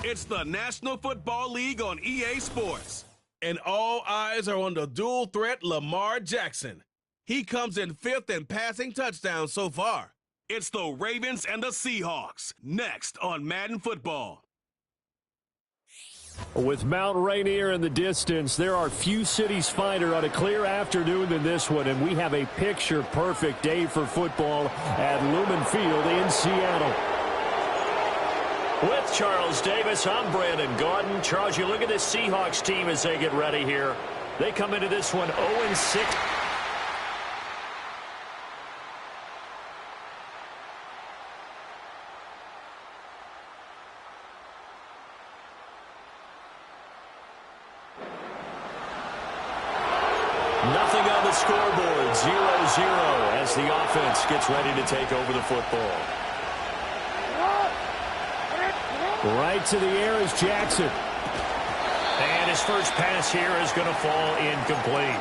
It's the National Football League on EA Sports. And all eyes are on the dual threat Lamar Jackson. He comes in 5th in passing touchdowns so far. It's the Ravens and the Seahawks, next on Madden Football. With Mount Rainier in the distance, there are few cities finer on a clear afternoon than this one, and we have a picture-perfect day for football at Lumen Field in Seattle. With Charles Davis, I'm Brandon Gordon. Charles, you look at this Seahawks team as they get ready here. They come into this one 0-6. Nothing on the scoreboard, 0-0 as the offense gets ready to take over the football. Right to the air is Jackson. And his first pass here is going to fall incomplete.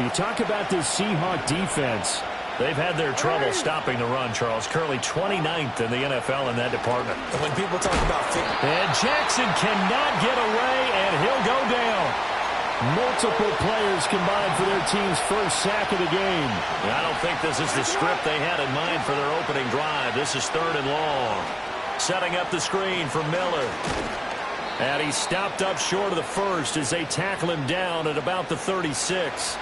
You talk about this Seahawk defense. They've had their trouble stopping the run, Charles. Currently 29th in the NFL in that department. And when people talk about... And Jackson cannot get away, and he'll go down. Multiple players combined for their team's first sack of the game. I don't think this is the script they had in mind for their opening drive. This is 3rd and long. Setting up the screen for Miller. And he stopped up short of the first as they tackle him down at about the 36.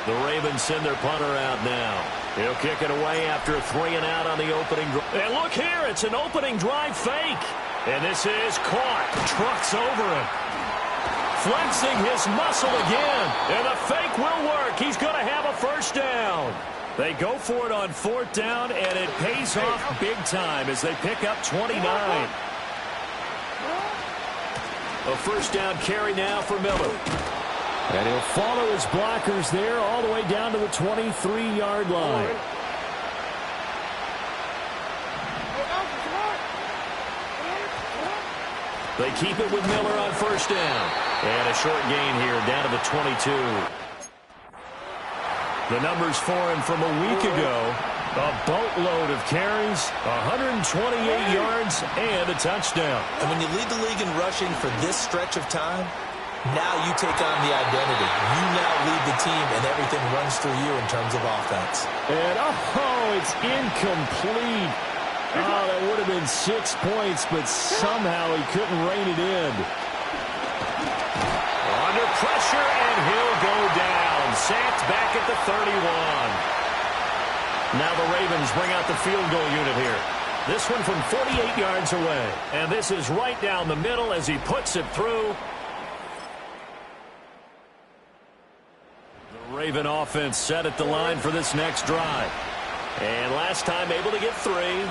The Ravens send their punter out now. He'll kick it away after a 3-and-out on the opening drive. And look here, it's an opening drive fake. And this is caught. Trucks over him. Flexing his muscle again. And the fake will work. He's going to have a first down. They go for it on 4th down, and it pays off big time as they pick up 29. A first down carry now for Miller. And he'll follow his blockers there all the way down to the 23-yard line. They keep it with Miller on first down. And a short gain here down to the 22. The numbers for him from a week ago, a boatload of carries, 128 yards, and a touchdown. And when you lead the league in rushing for this stretch of time, now you take on the identity. You now lead the team, and everything runs through you in terms of offense. And, it's incomplete. Oh, that would have been 6 points, but somehow he couldn't rein it in. Under pressure, and he'll go down. Sacked back at the 31. Now the Ravens bring out the field goal unit here. This one from 48 yards away. And this is right down the middle as he puts it through. The Raven offense set at the line for this next drive. And last time able to get 3.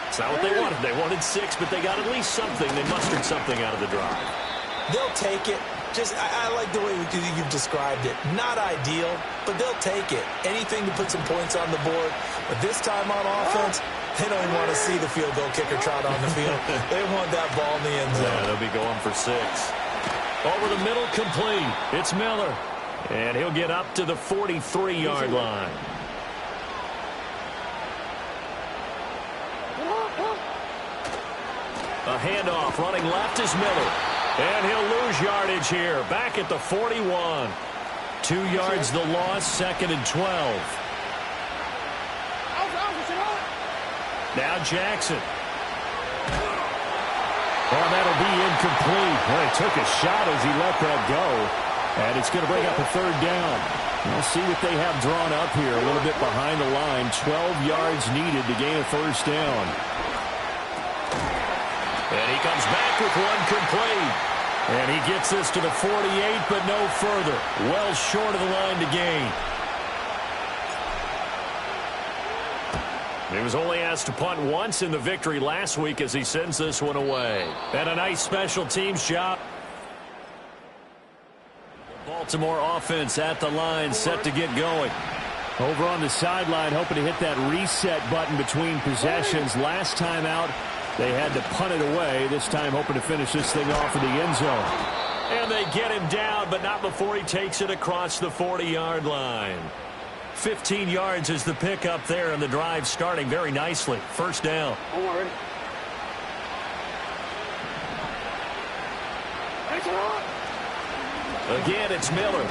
It's not what they wanted. They wanted 6, but they got at least something. They mustered something out of the drive. They'll take it. I like the way you've described it. Not ideal, but they'll take it. Anything to put some points on the board. But this time on offense, they don't want to see the field goal kicker trot on the field. They want that ball in the end zone. Yeah, they'll be going for 6. Over the middle, complete. It's Miller. And he'll get up to the 43-yard line. A handoff running left is Miller. And he'll lose yardage here. Back at the 41. 2 yards the loss, 2nd and 12. Now Jackson. Oh, that'll be incomplete. Well, he took a shot as he let that go. And it's going to bring up a 3rd down. We'll see what they have drawn up here. A little bit behind the line. 12 yards needed to gain a first down. And he comes back with one complete. And he gets this to the 48, but no further. Well short of the line to gain. He was only asked to punt once in the victory last week as he sends this one away. And a nice special teams job. Baltimore offense at the line, set to get going. Over on the sideline, hoping to hit that reset button between possessions. Last time out, they had to punt it away. This time hoping to finish this thing off in the end zone. And they get him down, but not before he takes it across the 40-yard line. 15 yards is the pickup there, and the drive starting very nicely. First down. Again, it's Miller.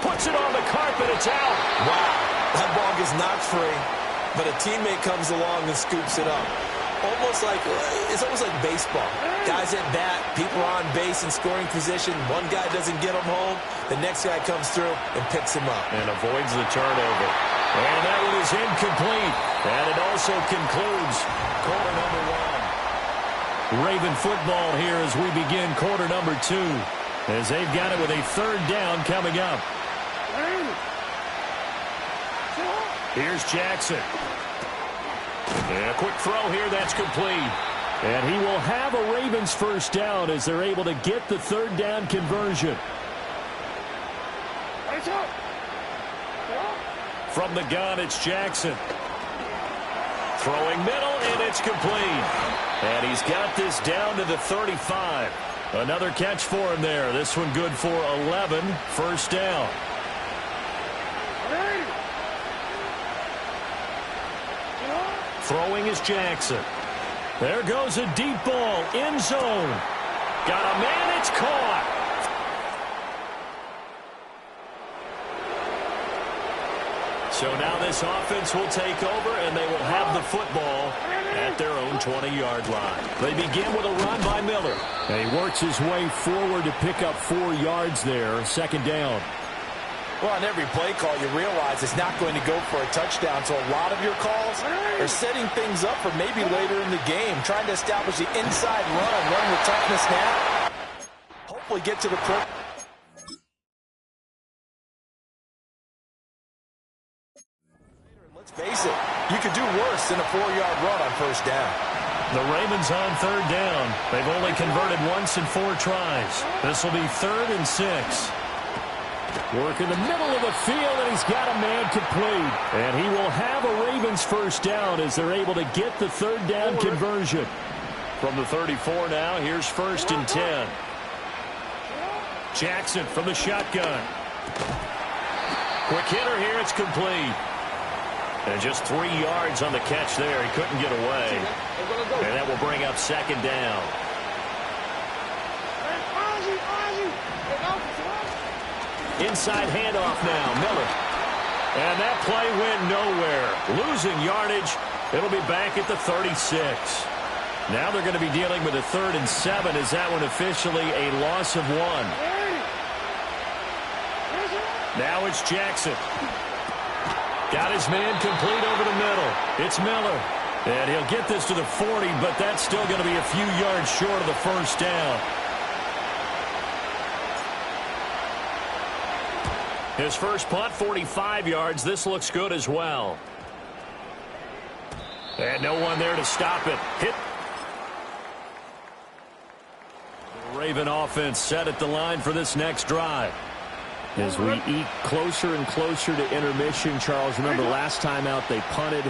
Puts it on the carpet. It's out. Wow, that ball gets knocked free, but a teammate comes along and scoops it up. It's almost like baseball. Guys at bat, people are on base in scoring position. One guy doesn't get him home. The next guy comes through and picks him up. And avoids the turnover. And that one is incomplete. And it also concludes quarter number one. Raven football here as we begin quarter number two, as they've got it with a third down coming up. Here's Jackson. And a quick throw here, that's complete. And he will have a Ravens first down as they're able to get the third down conversion. From the gun, it's Jackson. Throwing middle, and it's complete. And he's got this down to the 35. Another catch for him there. This one good for 11. First down. Throwing is Jackson. There goes a deep ball. End zone. Got a man. It's caught. So now this offense will take over, and they will have the football at their own 20-yard line. They begin with a run by Miller. And he works his way forward to pick up 4 yards there. Second down. Well, on every play call, you realize it's not going to go for a touchdown. So a lot of your calls are setting things up for maybe later in the game, trying to establish the inside run with toughness now. Hopefully get to the pro. Let's face it, you could do worse than a 4-yard run on first down. The Ravens on third down. They've only converted once in 4 tries. This will be 3rd and 6. Work in the middle of the field, and he's got a man complete. And he will have a Ravens first down as they're able to get the third down conversion. From the 34 now, here's 1st and 10. Jackson from the shotgun. Quick hitter here, it's complete. And just 3 yards on the catch there. He couldn't get away. And that will bring up 2nd down. Inside handoff now, Miller. And that play went nowhere. Losing yardage. It'll be back at the 36. Now they're going to be dealing with a 3rd and 7. Is that one officially a loss of 1? Now it's Jackson. Got his man complete over the middle. It's Miller. And he'll get this to the 40, but that's still going to be a few yards short of the first down. His first punt, 45 yards. This looks good as well. And no one there to stop it. Hit. The Raven offense set at the line for this next drive. As we eke closer and closer to intermission, Charles, remember last time out they punted.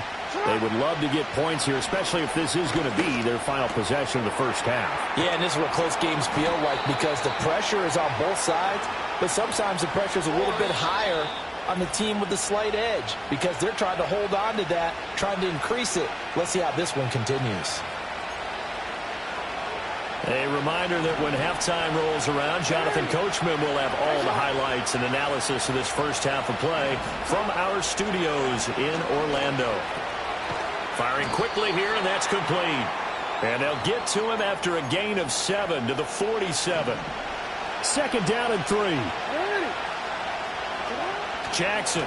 They would love to get points here, especially if this is going to be their final possession of the first half. Yeah, and this is what close games feel like because the pressure is on both sides, but sometimes the pressure is a little bit higher on the team with the slight edge because they're trying to hold on to that, trying to increase it. Let's see how this one continues. A reminder that when halftime rolls around, Jonathan Coachman will have all the highlights and analysis of this first half of play from our studios in Orlando. Firing quickly here, and that's complete. And they'll get to him after a gain of 7 to the 47. 2nd down and 3. Jackson.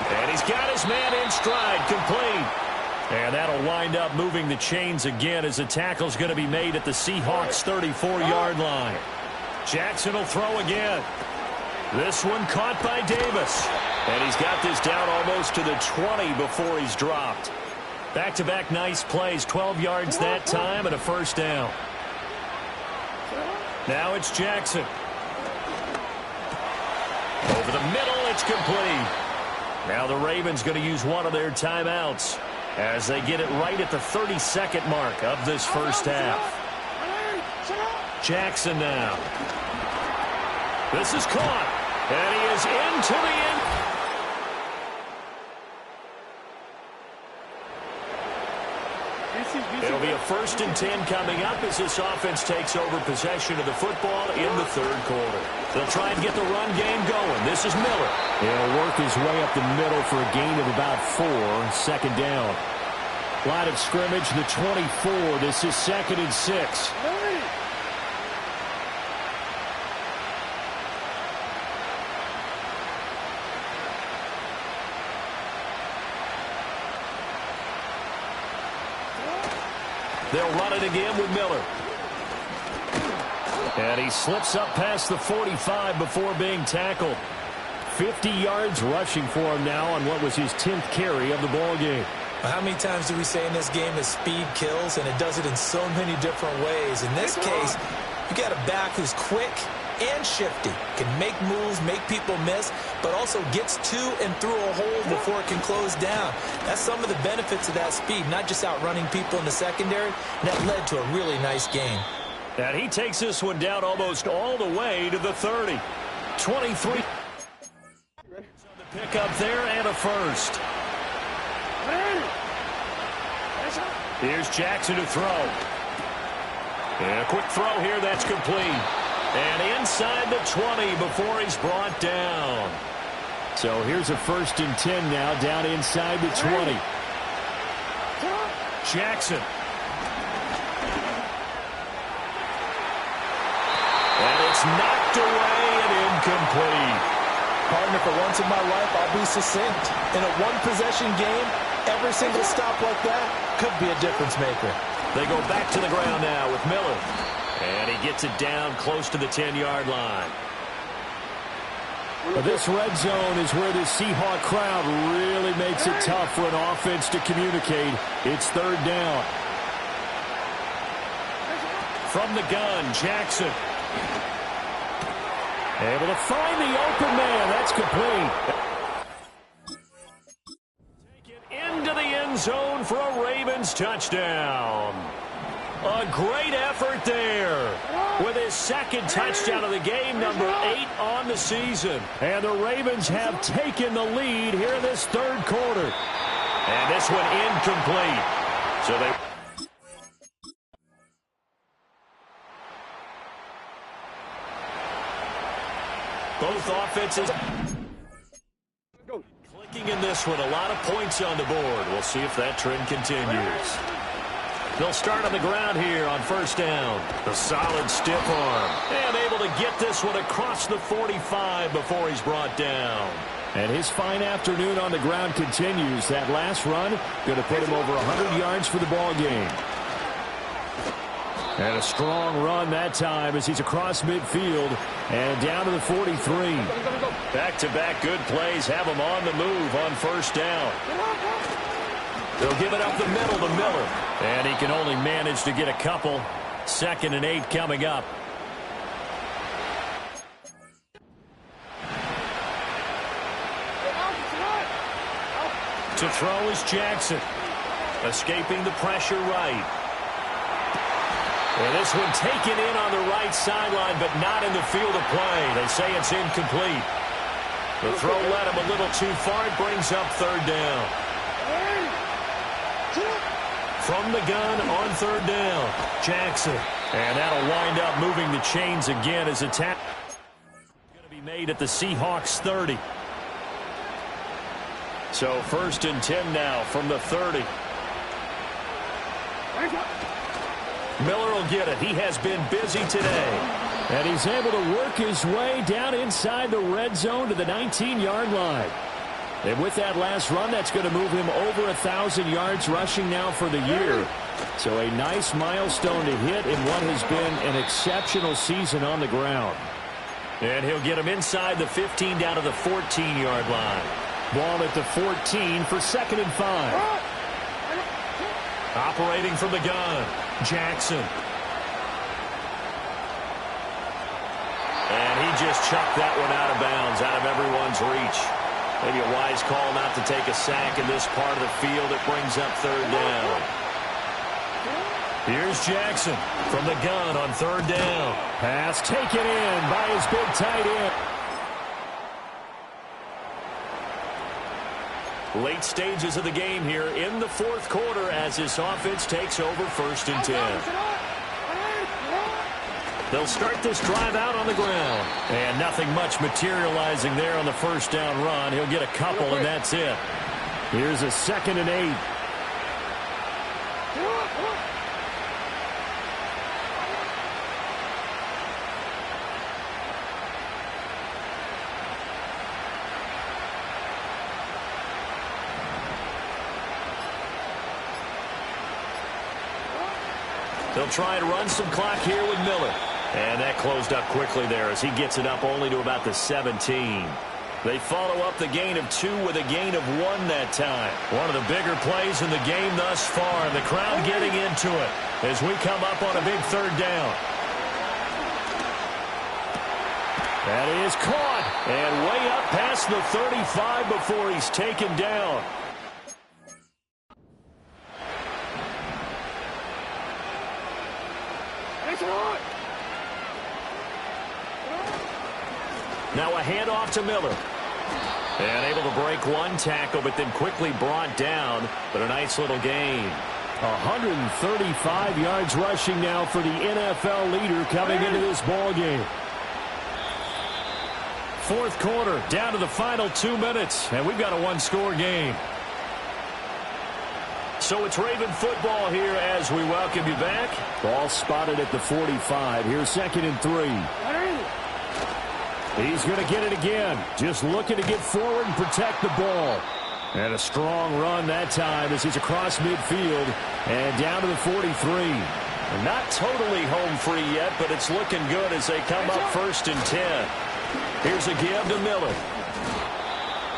And he's got his man in stride, complete. And that'll wind up moving the chains again as the tackle's going to be made at the Seahawks' 34-yard line. Jackson will throw again. This one caught by Davis. And he's got this down almost to the 20 before he's dropped. Back-to-back nice plays, 12 yards that time and a first down. Now it's Jackson. Over the middle, it's complete. Now the Ravens going to use one of their timeouts as they get it right at the 32nd mark of this first half. Jackson now. This is caught. And he is into the end. This is It'll be a 1st and 10 coming up as this offense takes over possession of the football in the 3rd quarter. They'll try and get the run game going. This is Miller. He'll work his way up the middle for a gain of about 4, 2nd down. Line of scrimmage, the 24. This is 2nd and 6. They'll run it again with Miller. And he slips up past the 45 before being tackled. 50 yards rushing for him now on what was his 10th carry of the ball game. How many times do we say in this game that speed kills, and it does it in so many different ways? In this case, you got a back who's quick and shifty, can make moves, make people miss, but also gets to and through a hole before it can close down. That's some of the benefits of that speed, not just outrunning people in the secondary, and that led to a really nice game. And he takes this one down almost all the way to the 30. 23. On the pickup there and a 1st. Here's Jackson to throw. And a quick throw here, that's complete. And inside the 20 before he's brought down. So here's a 1st and 10 now, down inside the 20. Jackson. And it's knocked away and incomplete. Partner, for once in my life, I'll be succinct. In a one-possession game, every single stop like that could be a difference maker. They go back to the ground now with Miller. And he gets it down close to the 10-yard line. But this red zone is where the Seahawk crowd really makes it tough for an offense to communicate. It's 3rd down. From the gun, Jackson. Able to find the open man. That's complete. Take it into the end zone for a Ravens touchdown. A great effort there with his 2nd touchdown of the game, number 8 on the season. And the Ravens have taken the lead here in this 3rd quarter. And this one incomplete. So they... Both offenses clicking in this one. A lot of points on the board. We'll see if that trend continues. They'll start on the ground here on 1st down. The solid stiff arm. And able to get this one across the 45 before he's brought down. And his fine afternoon on the ground continues. That last run going to put him over 100 yards for the ball game. And a strong run that time as he's across midfield and down to the 43. Back-to-back good plays have him on the move on 1st down. They'll give it up the middle to Miller. And he can only manage to get a couple. 2nd and 8 coming up. To throw is Jackson. Escaping the pressure right. And this one taken in on the right sideline, but not in the field of play. They say it's incomplete. The throw led him a little too far. It brings up 3rd down. From the gun on 3rd down, Jackson. And that'll wind up moving the chains again as a tap. Going to be made at the Seahawks 30. So 1st and 10 now from the 30. Miller will get it. He has been busy today. And he's able to work his way down inside the red zone to the 19-yard line. And with that last run, that's going to move him over 1,000 yards rushing now for the year. So a nice milestone to hit in what has been an exceptional season on the ground. And he'll get him inside the 15 down to the 14-yard line. Ball at the 14 for 2nd and 5. Operating from the gun, Jackson. And he just chucked that one out of bounds, out of everyone's reach. Maybe a wise call not to take a sack in this part of the field. It brings up 3rd down. Here's Jackson from the gun on 3rd down. Pass taken in by his big tight end. Late stages of the game here in the fourth quarter as this offense takes over 1st and 10. They'll start this drive out on the ground. And nothing much materializing there on the first down run. He'll get a couple, and that's it. Here's a 2nd and 8. They'll try and run some clock here with Miller. And that closed up quickly there as he gets it up only to about the 17. They follow up the gain of 2 with a gain of 1 that time. One of the bigger plays in the game thus far. And the crowd getting into it as we come up on a big 3rd down. That is caught. And way up past the 35 before he's taken down. Now a handoff to Miller. And able to break 1 tackle, but then quickly brought down. But a nice little gain. 135 yards rushing now for the NFL leader coming into this ball game. Fourth quarter, down to the final 2 minutes. And we've got a 1-score game. So it's Raven football here as we welcome you back. Ball spotted at the 45. Here's 2nd and 3. He's going to get it again. Just looking to get forward and protect the ball. And a strong run that time as he's across midfield and down to the 43. Not totally home free yet, but it's looking good as they come up 1st and 10. Here's a give to Miller.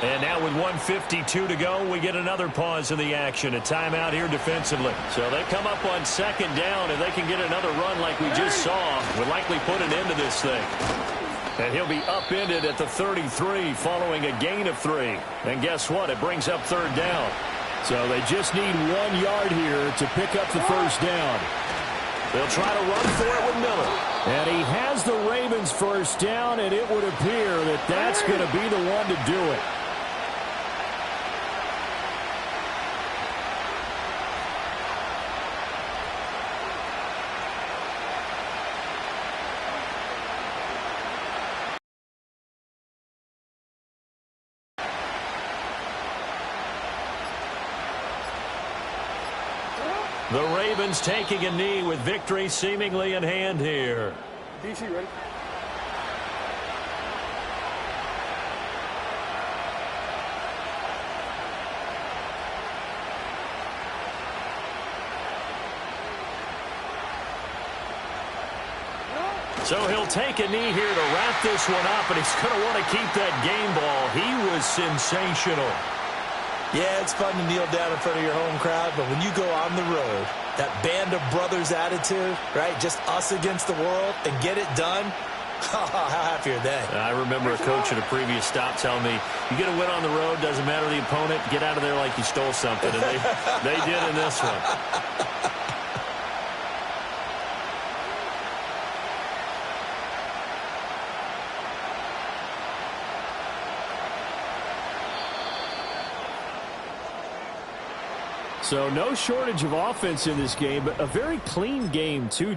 And now with 1:52 to go, we get another pause in the action. A timeout here defensively. So they come up on 2nd down, and they can get another run like we just saw. Would likely put an end to this thing. And he'll be upended at the 33 following a gain of 3. And guess what? It brings up 3rd down. So they just need 1 yard here to pick up the 1st down. They'll try to run for it with Miller. And he has the Ravens 1st down, and it would appear that that's going to be the one to do it. The Ravens taking a knee with victory seemingly in hand here. DC ready? So he'll take a knee here to wrap this one up, and he's going to want to keep that game ball. He was sensational. Yeah, it's fun to kneel down in front of your home crowd, but when you go on the road, that band of brothers attitude, right, just us against the world, and get it done, how happy are they? I remember a coach at a previous stop telling me, you get a win on the road, doesn't matter the opponent, get out of there like you stole something, and they did in this one. So no shortage of offense in this game, but a very clean game, too.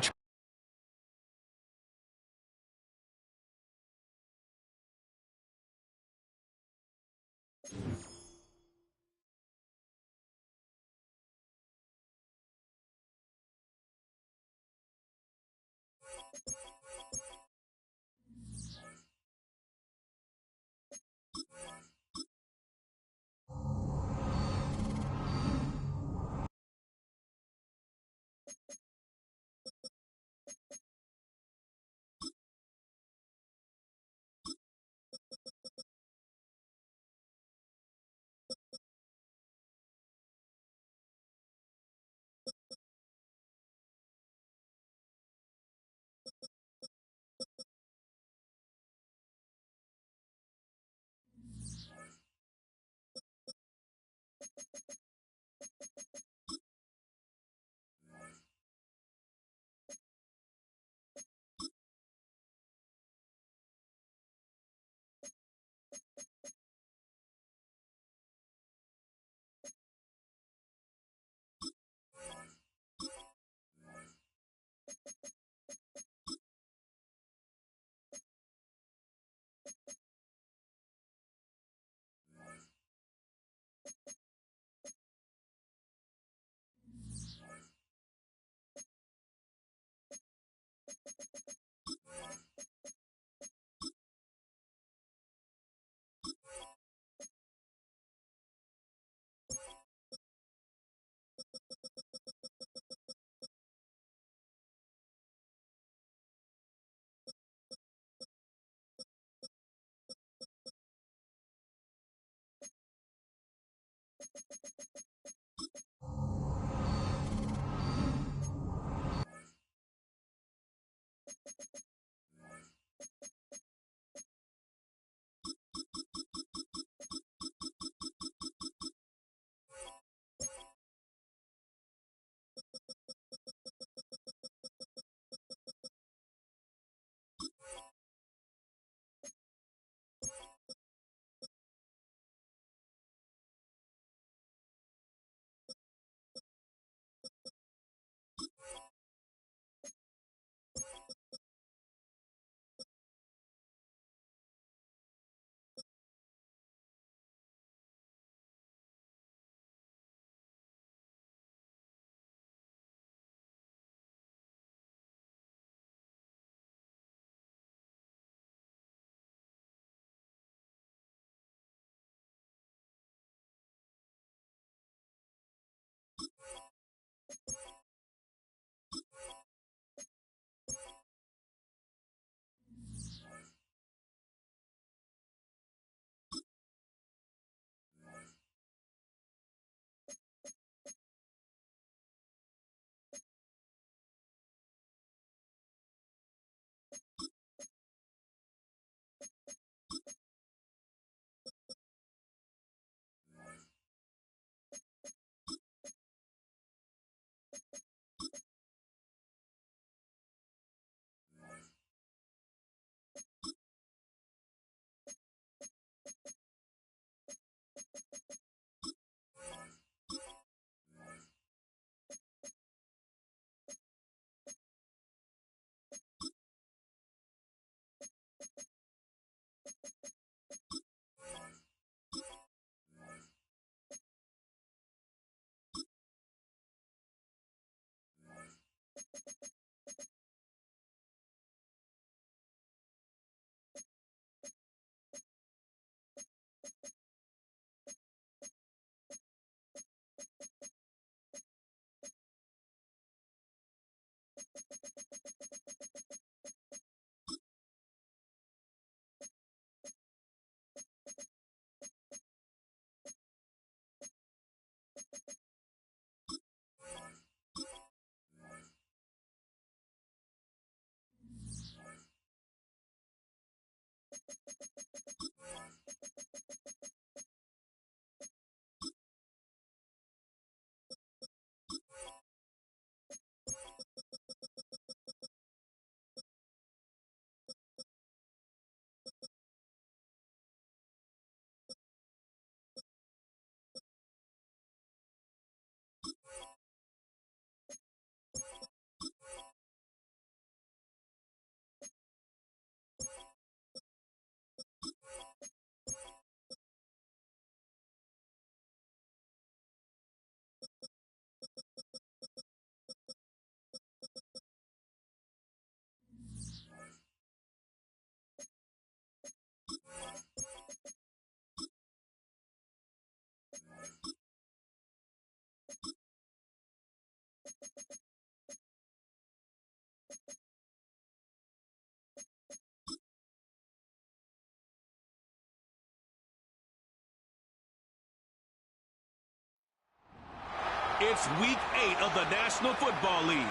It's Week 8 of the National Football League,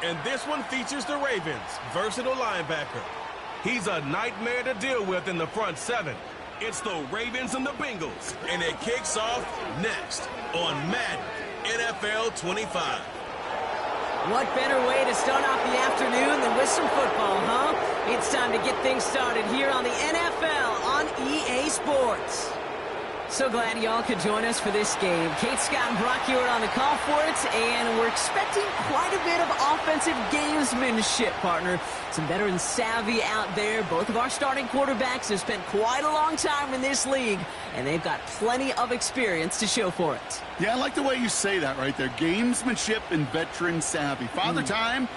and this one features the Ravens' versatile linebacker. He's a nightmare to deal with in the front seven. It's the Ravens and the Bengals, and it kicks off next on Madden NFL 25. What better way to start off the afternoon than with some football, huh? It's time to get things started here on the NFL on EA Sports. So glad y'all could join us for this game. Kate, Scott, and Brock here on the call for it, and we're expecting quite a bit of offensive gamesmanship, partner. Some veteran savvy out there. Both of our starting quarterbacks have spent quite a long time in this league, and they've got plenty of experience to show for it. Yeah, I like the way you say that right there. Gamesmanship and veteran savvy. Father Time.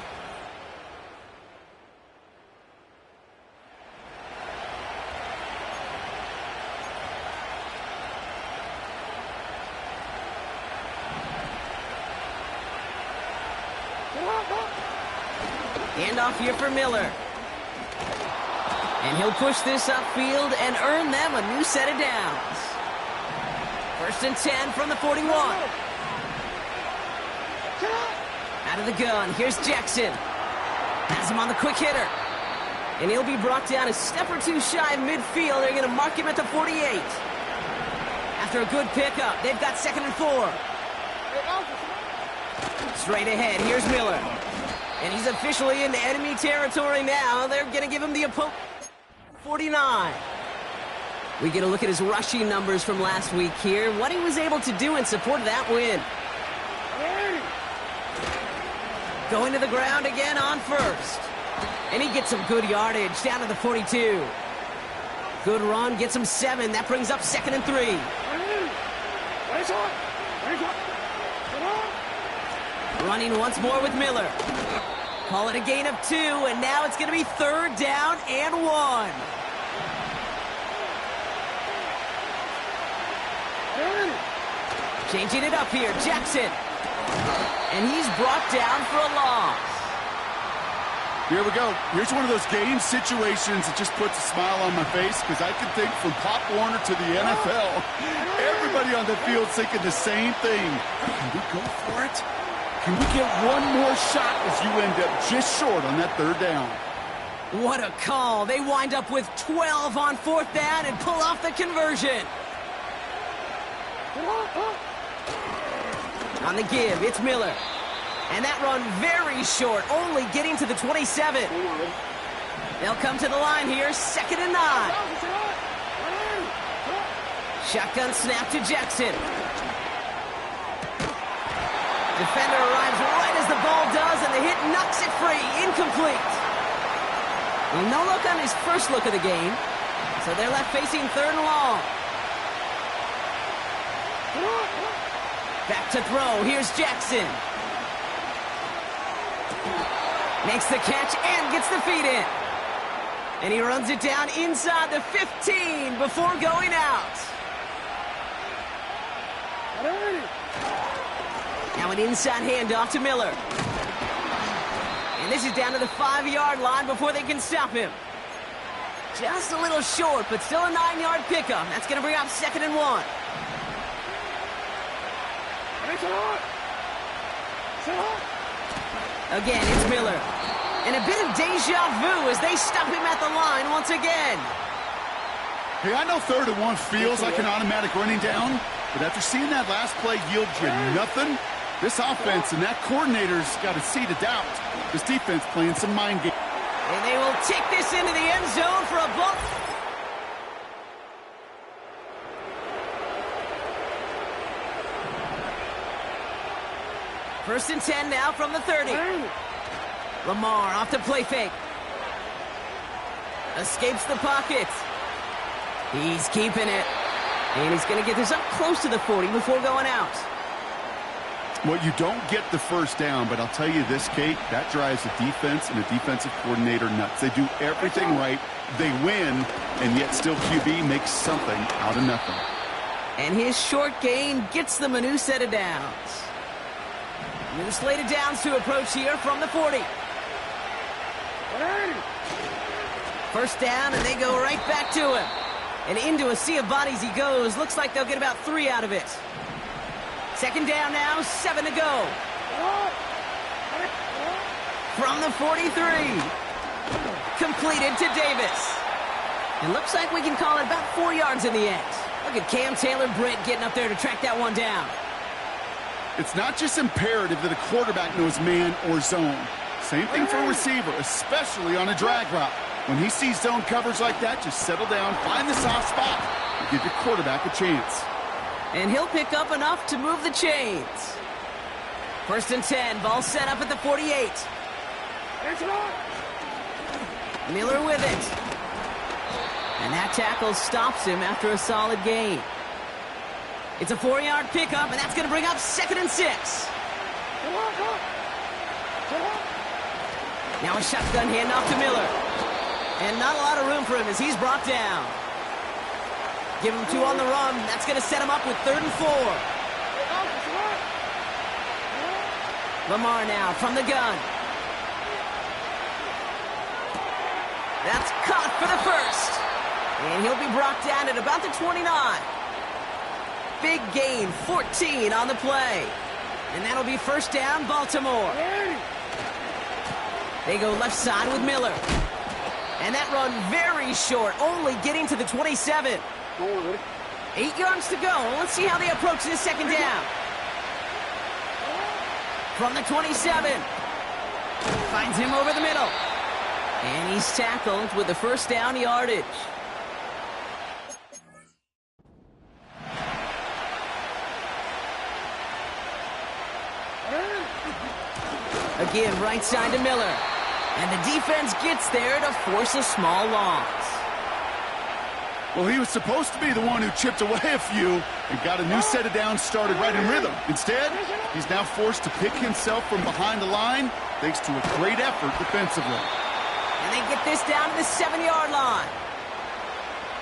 Handoff here for Miller. And he'll push this upfield and earn them a new set of downs. 1st and 10 from the 41. Out of the gun, here's Jackson. Has him on the quick hitter. And he'll be brought down a step or two shy of midfield. They're going to mark him at the 48. After a good pickup, they've got 2nd and 4. Straight ahead, here's Miller. And he's officially in enemy territory now. They're going to give him the opponent 49. We get a look at his rushing numbers from last week here. What he was able to do in support of that win. Going to the ground again on 1st. And he gets some good yardage down to the 42. Good run, gets him 7. That brings up 2nd and 3. Running once more with Miller. Call it a gain of 2, and now it's going to be 3rd down and 1. Changing it up here, Jackson. And he's brought down for a loss. Here we go. Here's one of those game situations that just puts a smile on my face, because I can think from Pop Warner to the NFL. Everybody on the field thinking the same thing. Can we go for it? Can we get one more shot as you end up just short on that 3rd down? What a call. They wind up with 12 on 4th down and pull off the conversion. On the give, it's Miller. And that run very short, only getting to the 27. They'll come to the line here, 2nd and 9. Shotgun snap to Jackson. Defender arrives right as the ball does, and the hit knocks it free. Incomplete. Well, no look on his first look of the game, so they're left facing 3rd and long. Back to throw. Here's Jackson. Makes the catch and gets the feet in. And he runs it down inside the 15 before going out. Now an inside handoff to Miller. And this is down to the 5-yard line before they can stop him. Just a little short, but still a 9-yard pickup. That's going to bring up 2nd and 1. Again, it's Miller. And a bit of deja vu as they stop him at the line once again. Hey, I know 3rd and 1 feels like an automatic running down, but after seeing that last play yield you nothing, this offense and that coordinator's got a seed of doubt. This defense playing some mind games. And they will take this into the end zone for a ball. First and 10 now from the 30. Lamar off the play fake. Escapes the pocket. He's keeping it. And he's going to get this up close to the 40 before going out. Well, you don't get the 1st down, but I'll tell you this, Kate, that drives the defense and the defensive coordinator nuts. They do everything right. They win, and yet still QB makes something out of nothing. And his short gain gets them a new set of downs. New slate of downs to approach here from the 40. 1st down, and they go right back to him. And into a sea of bodies he goes. Looks like they'll get about 3 out of it. Second down now, 7 to go. From the 43. Completed to Davis. It looks like we can call it about 4 yards in the end. Look at Cam Taylor-Britt getting up there to track that one down. It's not just imperative that a quarterback knows man or zone. Same thing for a receiver, especially on a drag route. When he sees zone coverage like that, just settle down, find the soft spot, and give your quarterback a chance. And he'll pick up enough to move the chains. First and 10, ball set up at the 48. Miller with it. And that tackle stops him after a solid gain. It's a 4-yard pickup, and that's going to bring up 2nd and 6. Now a shotgun handoff to Miller. And not a lot of room for him as he's brought down. Give him 2 on the run. That's going to set him up with 3rd and 4. Lamar now from the gun. That's caught for the first. And he'll be brought down at about the 29. Big gain, 14 on the play. And that'll be first down, Baltimore. They go left side with Miller. And that run very short, only getting to the 27. 8 yards to go. Let's see how they approach this second down. From the 27. Finds him over the middle. And he's tackled with the first down yardage. Again, right side to Miller. And the defense gets there to force a small loss. Well, he was supposed to be the one who chipped away a few and got a new set of downs started right in rhythm. Instead, he's now forced to pick himself from behind the line thanks to a great effort defensively. And they get this down to the 7-yard line.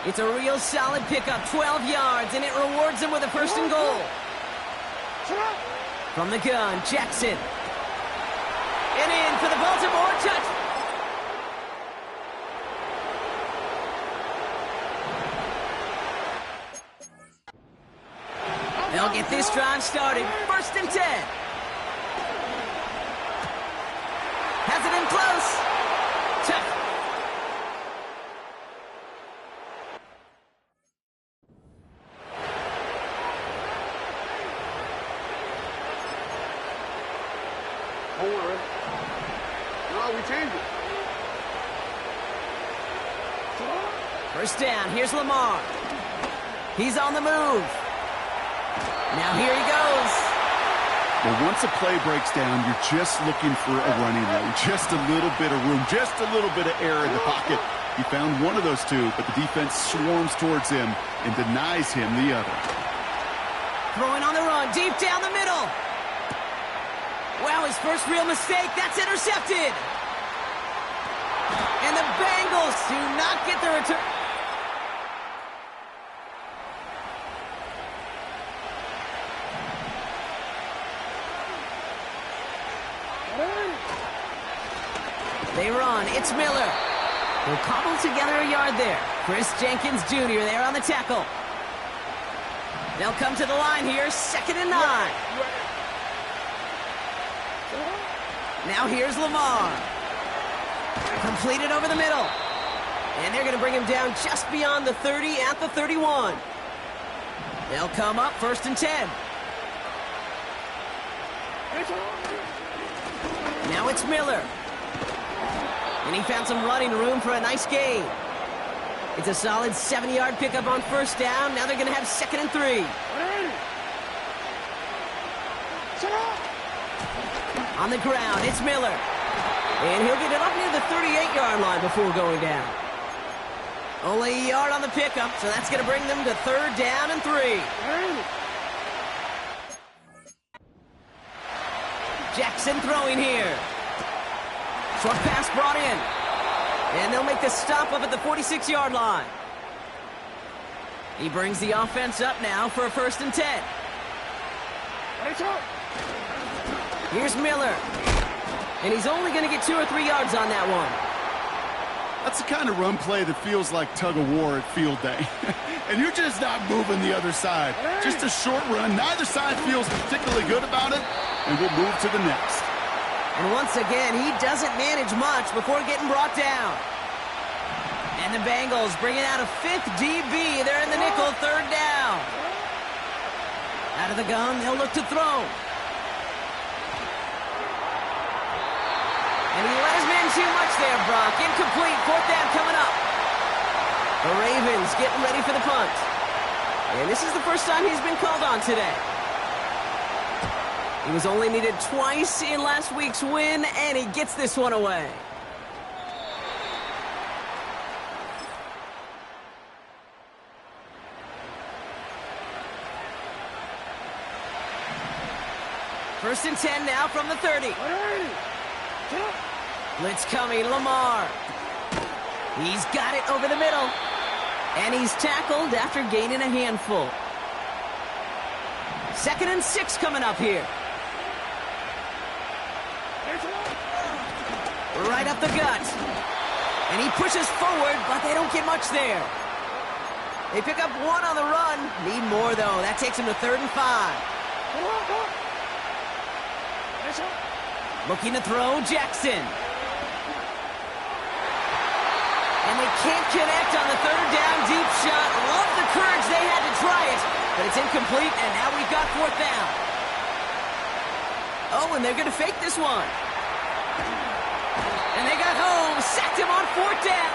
It's a real solid pickup, 12 yards, and it rewards them with a first and goal. From the gun, Jackson. And in for the Baltimore touch. They'll get this drive started. First and 10. Has it in close. Tough. We changed it. First down, here's Lamar. He's on the move. Now here he goes. Well, once a play breaks down, you're just looking for a running lane. Just a little bit of room, just a little bit of air in the pocket. He found one of those two, but the defense swarms towards him and denies him the other. Throwing on the run, deep down the middle. Wow, his first real mistake. That's intercepted. And the Bengals do not get the return. They run. It's Miller. They'll cobble together a yard there. Chris Jenkins Jr. there on the tackle. They'll come to the line here. 2nd and 9. Now here's Lamar. Completed over the middle. And they're going to bring him down just beyond the 30 at the 31. They'll come up 1st and 10. Now it's Miller. And he found some running room for a nice gain. It's a solid 70-yard pickup on first down. Now they're going to have 2nd and 3. On the ground, it's Miller. And he'll get it up near the 38-yard line before going down. Only a yard on the pickup, so that's going to bring them to 3rd down and 3. Jackson throwing here. Short pass brought in. And they'll make the stop up at the 46-yard line. He brings the offense up now for a 1st and 10. Here's Miller. And he's only going to get 2 or 3 yards on that one. That's the kind of run play that feels like tug-of-war at field day. And you're just not moving the other side. Just a short run. Neither side feels particularly good about it, and we'll move to the next. And once again, he doesn't manage much before getting brought down. And the Bengals bringing out a fifth DB. They're in the nickel, third down. Out of the gun, they'll look to throw. And he let his man too much there, Brock. Incomplete, fourth down coming up. The Ravens getting ready for the punt. And this is the first time he's been called on today. He was only needed twice in last week's win, and he gets this one away. First and 10 now from the 30. Blitz coming, Lamar. He's got it over the middle. And he's tackled after gaining a handful. 2nd and 6 coming up here. Right up the gut. And he pushes forward, but they don't get much there. They pick up one on the run. Need more, though. That takes him to 3rd and 5. Looking to throw, Jackson. And they can't connect on the 3rd down deep shot. Love the courage they had to try it, but it's incomplete, and now we've got 4th down. Oh, and they're going to fake this one. And they got home, sacked him on 4th down.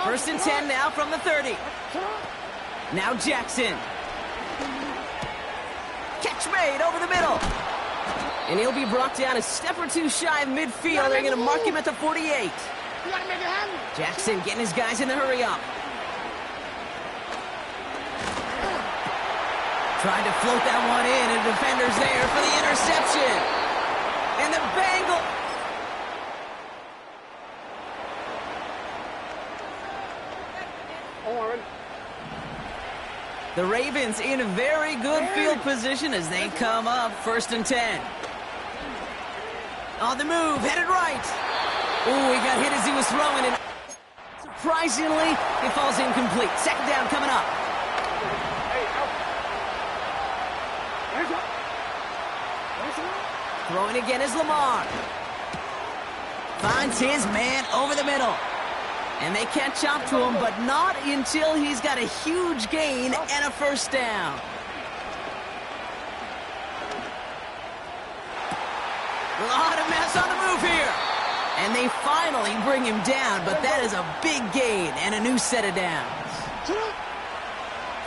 First and 10 now from the 30. Now Jackson. Catch made over the middle. And he'll be brought down a step or two shy of midfield. They're going to mark him at the 48. Jackson getting his guys in the hurry up. Trying to float that one in, and the defender's there for the interception. And the Bengals... The Ravens in a very good field position as they come up, 1st and 10. On the move, headed right. Ooh, he got hit as he was throwing it. Surprisingly, it falls incomplete. 2nd down coming up. Throwing again is Lamar. Finds his man over the middle. And they catch up to him, but not until he's got a huge gain and a 1st down. A lot of mess on the move here. And they finally bring him down, but that is a big gain and a new set of downs.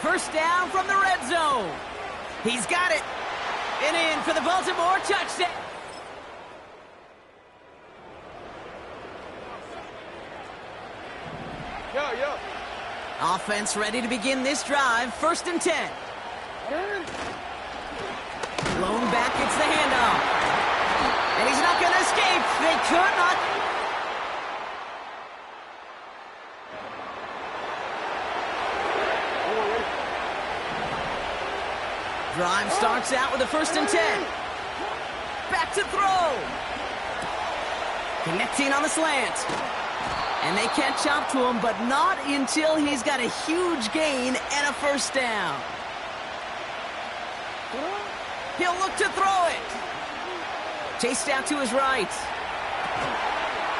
1st down from the red zone. He's got it. And in for the Baltimore touchdown. Offense ready to begin this drive. 1st and 10. Blown back, it's the handoff. And he's not going to escape. They could not. Drive starts out with a 1st and 10. Back to throw. Connecting on the slant. And they catch up to him, but not until he's got a huge gain and a 1st down. He'll look to throw it. Chased out to his right.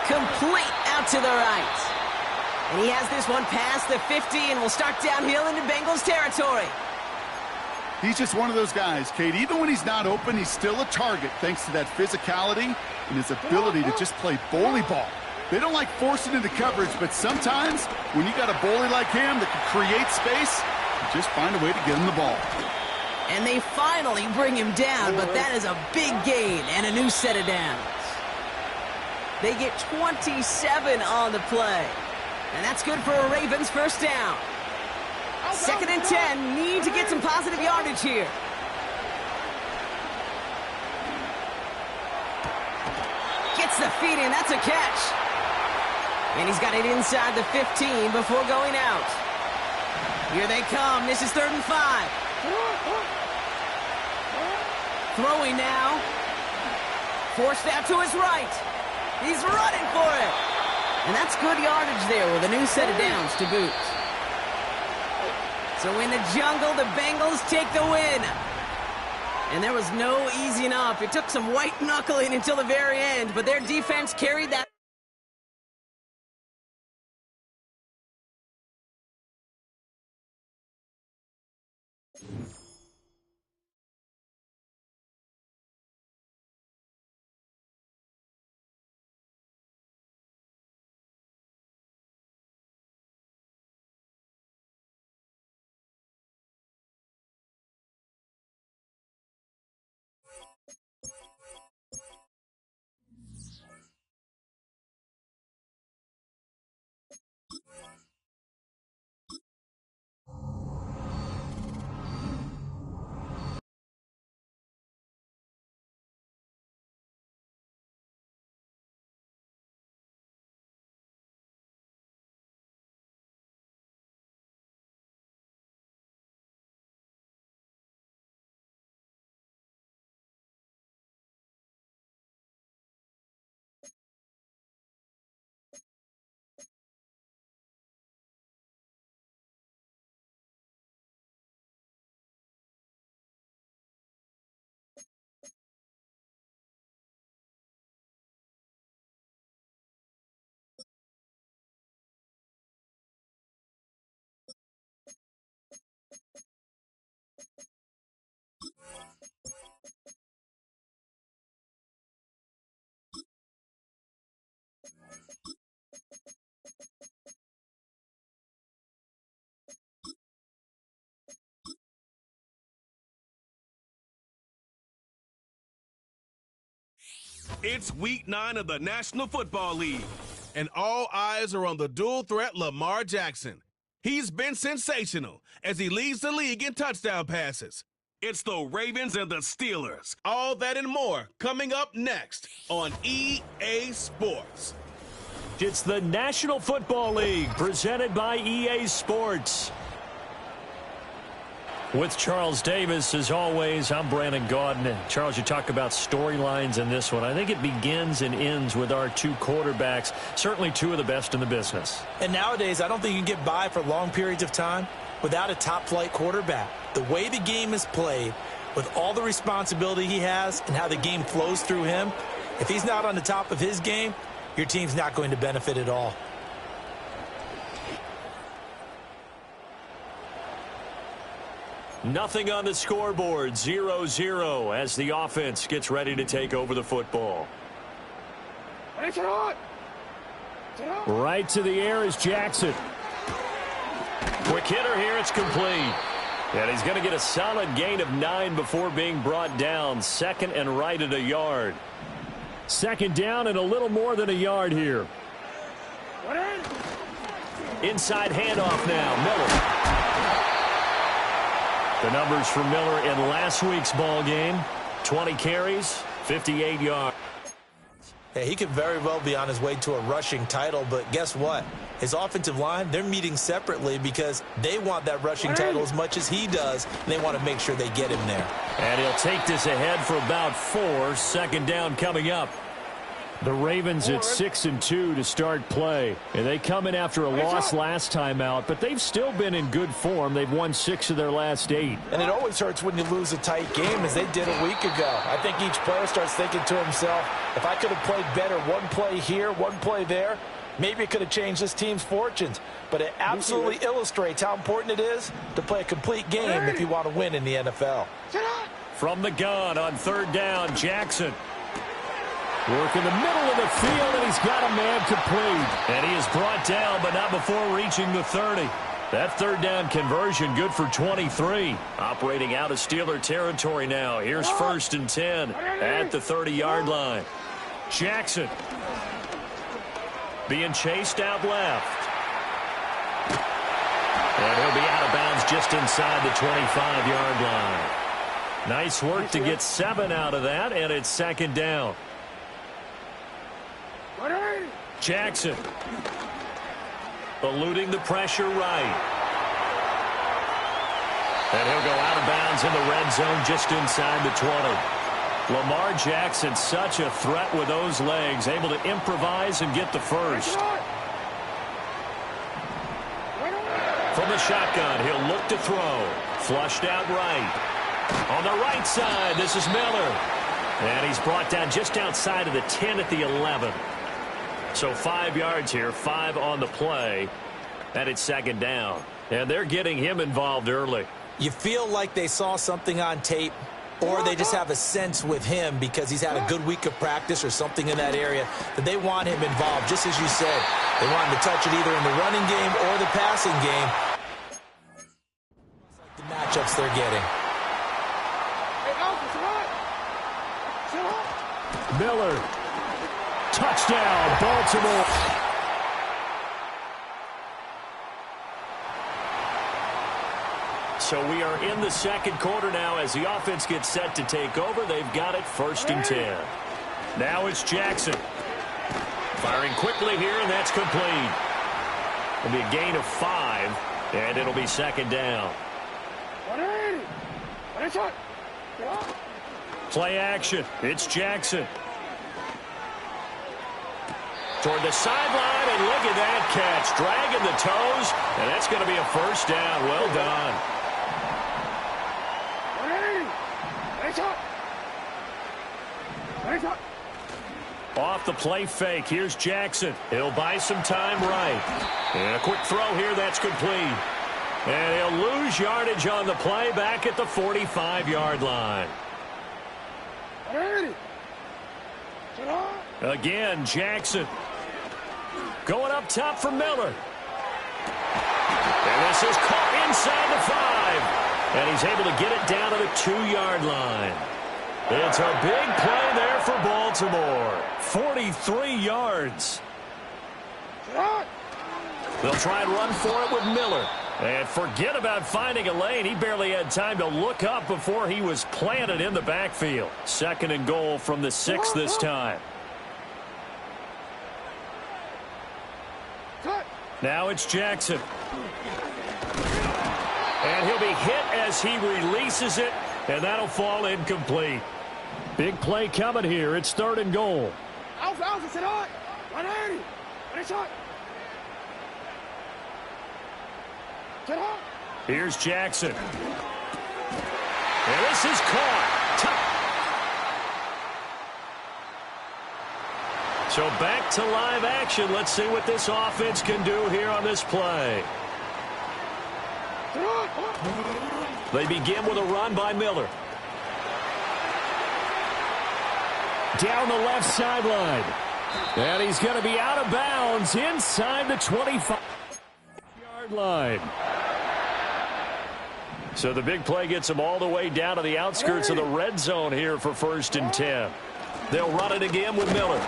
Complete out to the right. And he has this one past the 50 and will start downhill into Bengals territory. He's just one of those guys, Kate. Even when he's not open, he's still a target thanks to that physicality and his ability to just play bully ball. They don't like forcing into coverage, but sometimes when you got a bully like him that can create space, you just find a way to get him the ball. And they finally bring him down, but that is a big gain and a new set of downs. They get 27 on the play. And that's good for a Ravens 1st down. 2nd and 10, need to get some positive yardage here. Gets the feed in, that's a catch. And he's got it inside the 15 before going out. Here they come. This is 3rd and 5. Throwing now. Forced out to his right. He's running for it. And that's good yardage there with a new set of downs to boot. So in the jungle, the Bengals take the win. And there was no easing up. It took some white knuckling until the very end, but their defense carried that. It's week 9 of the National Football League, and all eyes are on the dual threat Lamar Jackson. He's been sensational as he leads the league in touchdown passes. It's the Ravens and the Steelers. All that and more coming up next on EA Sports. It's the National Football League presented by EA Sports. With Charles Davis, as always, I'm Brandon Gaudin. Charles, you talk about storylines in this one. I think it begins and ends with our two quarterbacks, certainly two of the best in the business. And nowadays, I don't think you can get by for long periods of time without a top-flight quarterback. The way the game is played, with all the responsibility he has and how the game flows through him, if he's not on the top of his game, your team's not going to benefit at all. Nothing on the scoreboard, 0-0 as the offense gets ready to take over the football. Right to the air is Jackson. Quick hitter here, it's complete. And he's going to get a solid gain of 9 before being brought down. Second and right at a yard. Second down and a little more than a yard here. Inside handoff now, Miller. The numbers for Miller in last week's ball game, 20 carries, 58 yards. Yeah, he could very well be on his way to a rushing title, but guess what? His offensive line, they're meeting separately because they want that rushing title as much as he does, and they want to make sure they get him there. And he'll take this ahead for about 4. Second down coming up. The Ravens at 6-2 to start play. And they come in after a loss last time out, but they've still been in good form. They've won 6 of their last 8. And it always hurts when you lose a tight game, as they did a week ago. I think each player starts thinking to himself, if I could have played better one play here, one play there, maybe it could have changed this team's fortunes. But it absolutely illustrates how important it is to play a complete game if you want to win in the NFL. From the gun on third down, Jackson. Work in the middle of the field, and he's got a man complete. And he is brought down, but not before reaching the 30. That third down conversion good for 23. Operating out of Steeler territory now. Here's 1st and 10 at the 30-yard line. Jackson being chased out left. And he'll be out of bounds just inside the 25-yard line. Nice work to get 7 out of that, and it's second down. Jackson eluding the pressure right. And he'll go out of bounds in the red zone just inside the 20. Lamar Jackson, such a threat with those legs, able to improvise and get the first. From the shotgun, he'll look to throw. Flushed out right. On the right side, this is Miller. And he's brought down just outside of the 10 at the 11. So 5 yards here, 5 on the play. And it's second down. And they're getting him involved early. You feel like they saw something on tape, or they just have a sense with him because he's had a good week of practice or something in that area that they want him involved. Just as you said, they want him to touch it either in the running game or the passing game. The matchups they're getting. Miller. Touchdown, Baltimore. So we are in the second quarter now as the offense gets set to take over. They've got it 1st and 10. Now it's Jackson. Firing quickly here, and that's complete. It'll be a gain of 5, and it'll be second down. Play action. It's Jackson. Toward the sideline, and look at that catch. Dragging the toes, and that's going to be a first down. Well done. Off the play fake. Here's Jackson. He'll buy some time right. And a quick throw here. That's complete. And he'll lose yardage on the play back at the 45-yard line. Again, Jackson. Going up top for Miller. And this is caught inside the 5. And he's able to get it down to the 2-yard line. It's a big play there for Baltimore. 43 yards. They'll try and run for it with Miller. And forget about finding a lane. He barely had time to look up before he was planted in the backfield. 2nd and goal from the 6 this time. Now it's Jackson. And he'll be hit as he releases it, and that'll fall incomplete. Big play coming here. It's 3rd and goal. Here's Jackson. And this is caught. So back to live action. Let's see what this offense can do here on this play. They begin with a run by Miller. Down the left sideline. And he's going to be out of bounds inside the 25-yard line. So the big play gets him all the way down to the outskirts of the red zone here for 1st and 10. They'll run it again with Miller.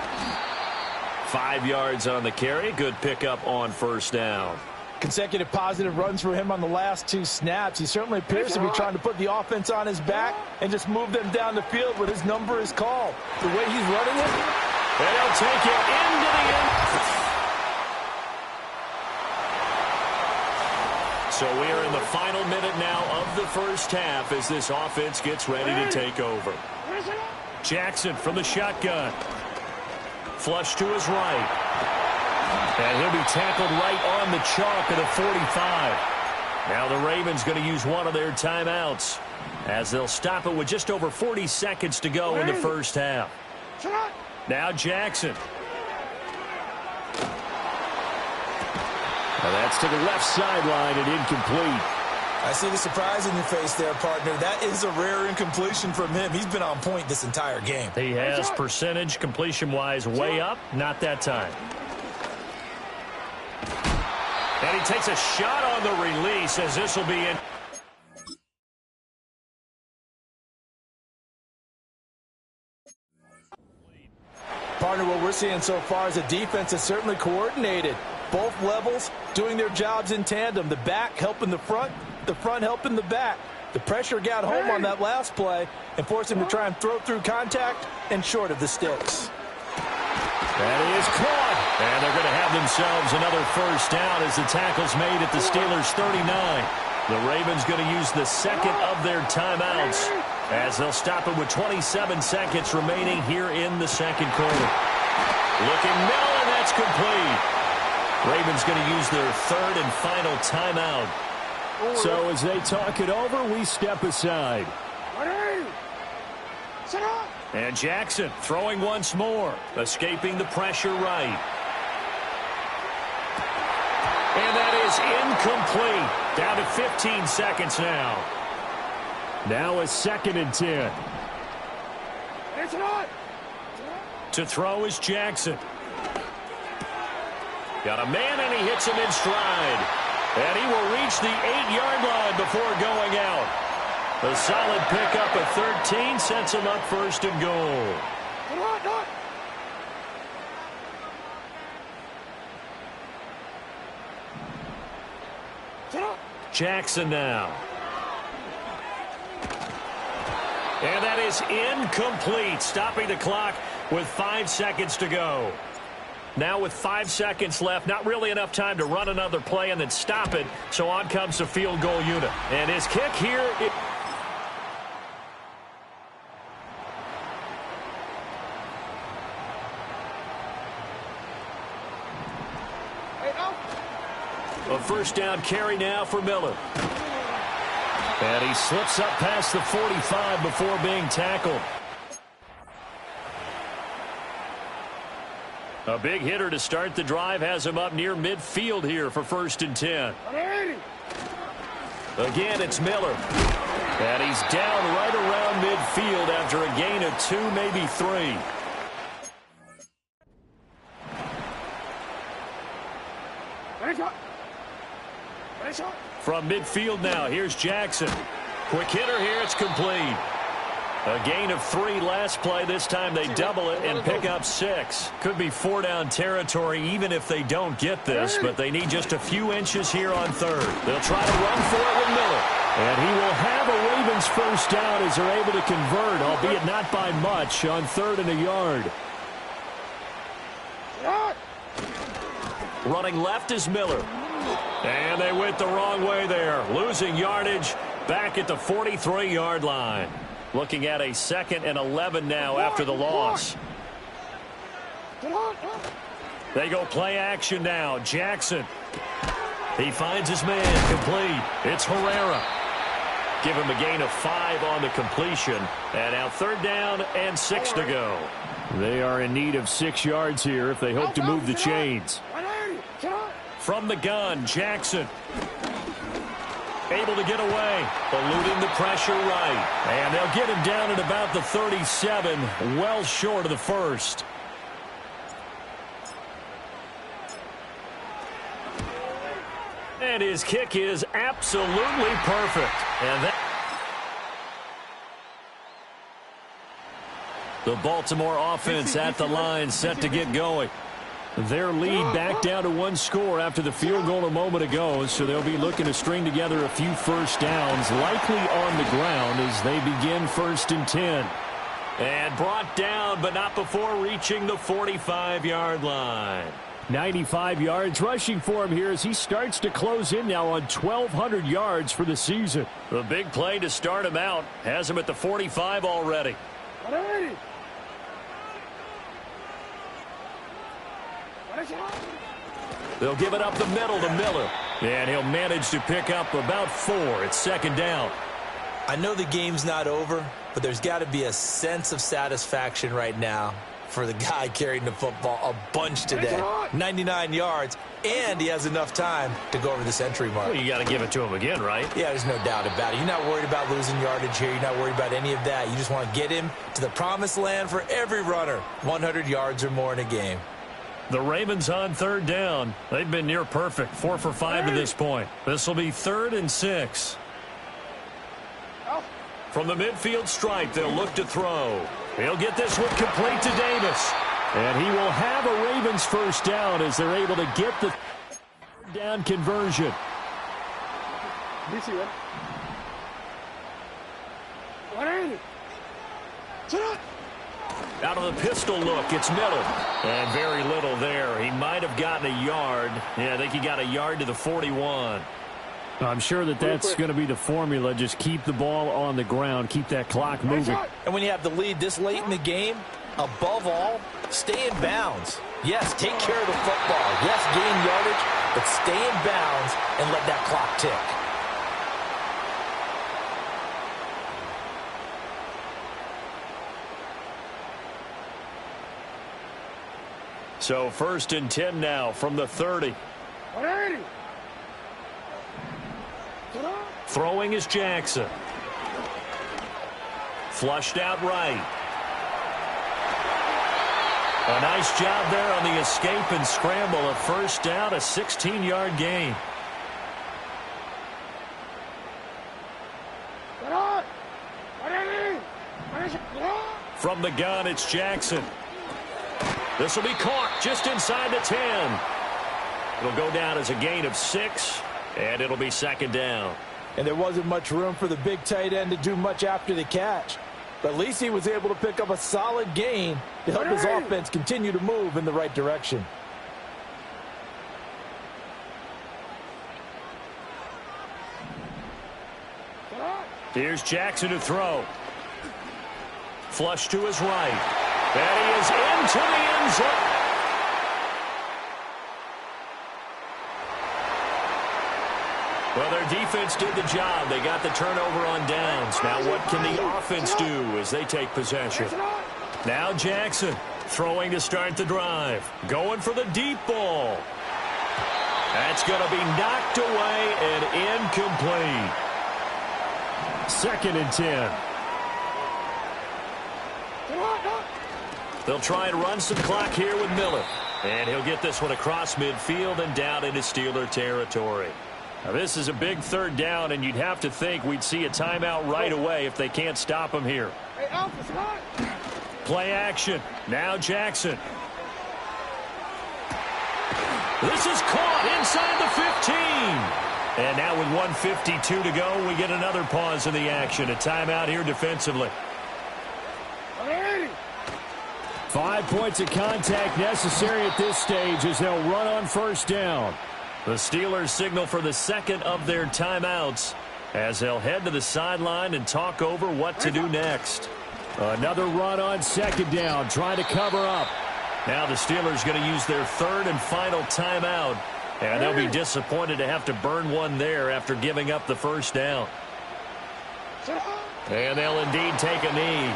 5 yards on the carry. Good pickup on 1st down. Consecutive positive runs for him on the last 2 snaps. He certainly appears to be trying to put the offense on his back and just move them down the field when his number is called. The way he's running it. And he'll take it into the end. So we are in the final minute now of the 1st half as this offense gets ready to take over. Jackson from the shotgun. Flush to his right. And he'll be tackled right on the chalk at the 45. Now the Ravens going to use one of their timeouts as they'll stop it with just over 40 seconds to go in the 1st half. Now Jackson. Now that's to the left sideline and incomplete. I see the surprise in your face there, partner. That is a rare incompletion from him. He's been on point this entire game. He has percentage completion-wise way up. Not that time. And he takes a shot on the release as this will be in. Partner, what we're seeing so far is a defense that's certainly coordinated. Both levels doing their jobs in tandem. The back helping the front helping the back. The pressure got home on that last play and forced him to try and throw through contact and short of the sticks. That is caught. And they're going to have themselves another 1st down as the tackle's made at the Steelers' 39. The Ravens going to use the 2nd of their timeouts as they'll stop it with 27 seconds remaining here in the second quarter. Looking middle, and that's complete. Ravens going to use their third and final timeout. So as they talk it over, we step aside. And Jackson throwing once more, escaping the pressure right. And that is incomplete. Down to 15 seconds now. Now a 2nd and 10. To throw is Jackson. Got a man, and he hits him in stride. And he will reach the 8-yard line before going out. A solid pickup of 13 sets him up first and goal. Jackson now. And that is incomplete, stopping the clock with 5 seconds to go. Now with 5 seconds left, not really enough time to run another play and then stop it, so on comes the field goal unit. And his kick here... A first down carry now for Miller. And he slips up past the 45 before being tackled. A big hitter to start the drive has him up near midfield here for 1st and 10. Again, it's Miller. And he's down right around midfield after a gain of 2, maybe 3. From midfield now, here's Jackson. Quick hitter here, it's complete. A gain of 3 last play. This time they double it and pick up 6. Could be 4-down territory even if they don't get this, but they need just a few inches here on 3rd. They'll try to run for it with Miller. And he will have a Ravens first down as they're able to convert, albeit not by much, on 3rd and a yard. Running left is Miller. And they went the wrong way there, losing yardage back at the 43-yard line. Looking at a 2nd and 11 now after the loss. They go play action now. Jackson. He finds his man, complete. It's Herrera. Give him a gain of 5 on the completion. And now 3rd down and 6 to go. They are in need of 6 yards here if they hope to move the chains. From the gun, Jackson. Able to get away, eluding the pressure right. And they'll get him down at about the 37, well short of the 1st. And his kick is absolutely perfect. And that... The Baltimore offense at the line, set to get going. Their lead back down to 1 score after the field goal a moment ago, so they'll be looking to string together a few first downs, likely on the ground as they begin 1st and 10. And brought down, but not before reaching the 45-yard line. 95 yards rushing for him here as he starts to close in now on 1,200 yards for the season. The big play to start him out has him at the 45 already. They'll give it up the middle to Miller. And he'll manage to pick up about 4. It's 2nd down. I know the game's not over, but there's got to be a sense of satisfaction right now for the guy carrying the football a bunch today. 99 yards, and he has enough time to go over the century mark. Well, you got to give it to him again, right? Yeah, there's no doubt about it. You're not worried about losing yardage here. You're not worried about any of that. You just want to get him to the promised land for every runner. 100 yards or more in a game. The Ravens on 3rd down. They've been near perfect, 4 for 5 to this point. This will be 3rd and 6. From the midfield stripe, they'll look to throw. He'll get this one complete to Davis. And he will have a Ravens first down as they're able to get the down conversion. Out of the pistol look, it's Miller. And very little there. He might have gotten a yard. Yeah, I think he got a yard to the 41. I'm sure that's going to be the formula. Just keep the ball on the ground, keep that clock moving. And when you have the lead this late in the game, above all, stay in bounds. Yes, take care of the football. Yes, gain yardage, but stay in bounds and let that clock tick. So 1st and 10 now from the 30. Throwing is Jackson. Flushed out right. A nice job there on the escape and scramble. A first down, a 16-yard gain. From the gun, it's Jackson. This will be caught just inside the 10. It'll go down as a gain of 6, and it'll be 2nd down. And there wasn't much room for the big tight end to do much after the catch. But at least he was able to pick up a solid gain to help his offense continue to move in the right direction. Here's Jackson to throw. Flush to his right. And he is into the end zone. Well, their defense did the job. They got the turnover on downs. Now what can the offense do as they take possession? Now Jackson throwing to start the drive. Going for the deep ball. That's going to be knocked away and incomplete. 2nd and 10. They'll try and run some clock here with Miller. And he'll get this one across midfield and down into Steeler territory. Now, this is a big 3rd down, and you'd have to think we'd see a timeout right away if they can't stop him here. Play action. Now Jackson. This is caught inside the 15. And now with 1:52 to go, we get another pause in the action. A timeout here defensively. 5 points of contact necessary at this stage as they'll run on 1st down. The Steelers signal for the 2nd of their timeouts as they'll head to the sideline and talk over what to do next. Another run on 2nd down, trying to cover up. Now the Steelers going to use their 3rd and final timeout, and they'll be disappointed to have to burn one there after giving up the 1st down. And they'll indeed take a knee.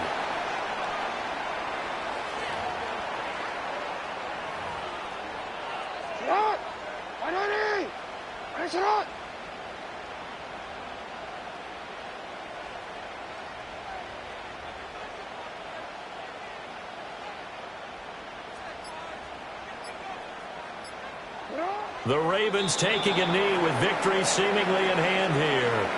The Ravens taking a knee with victory seemingly in hand here.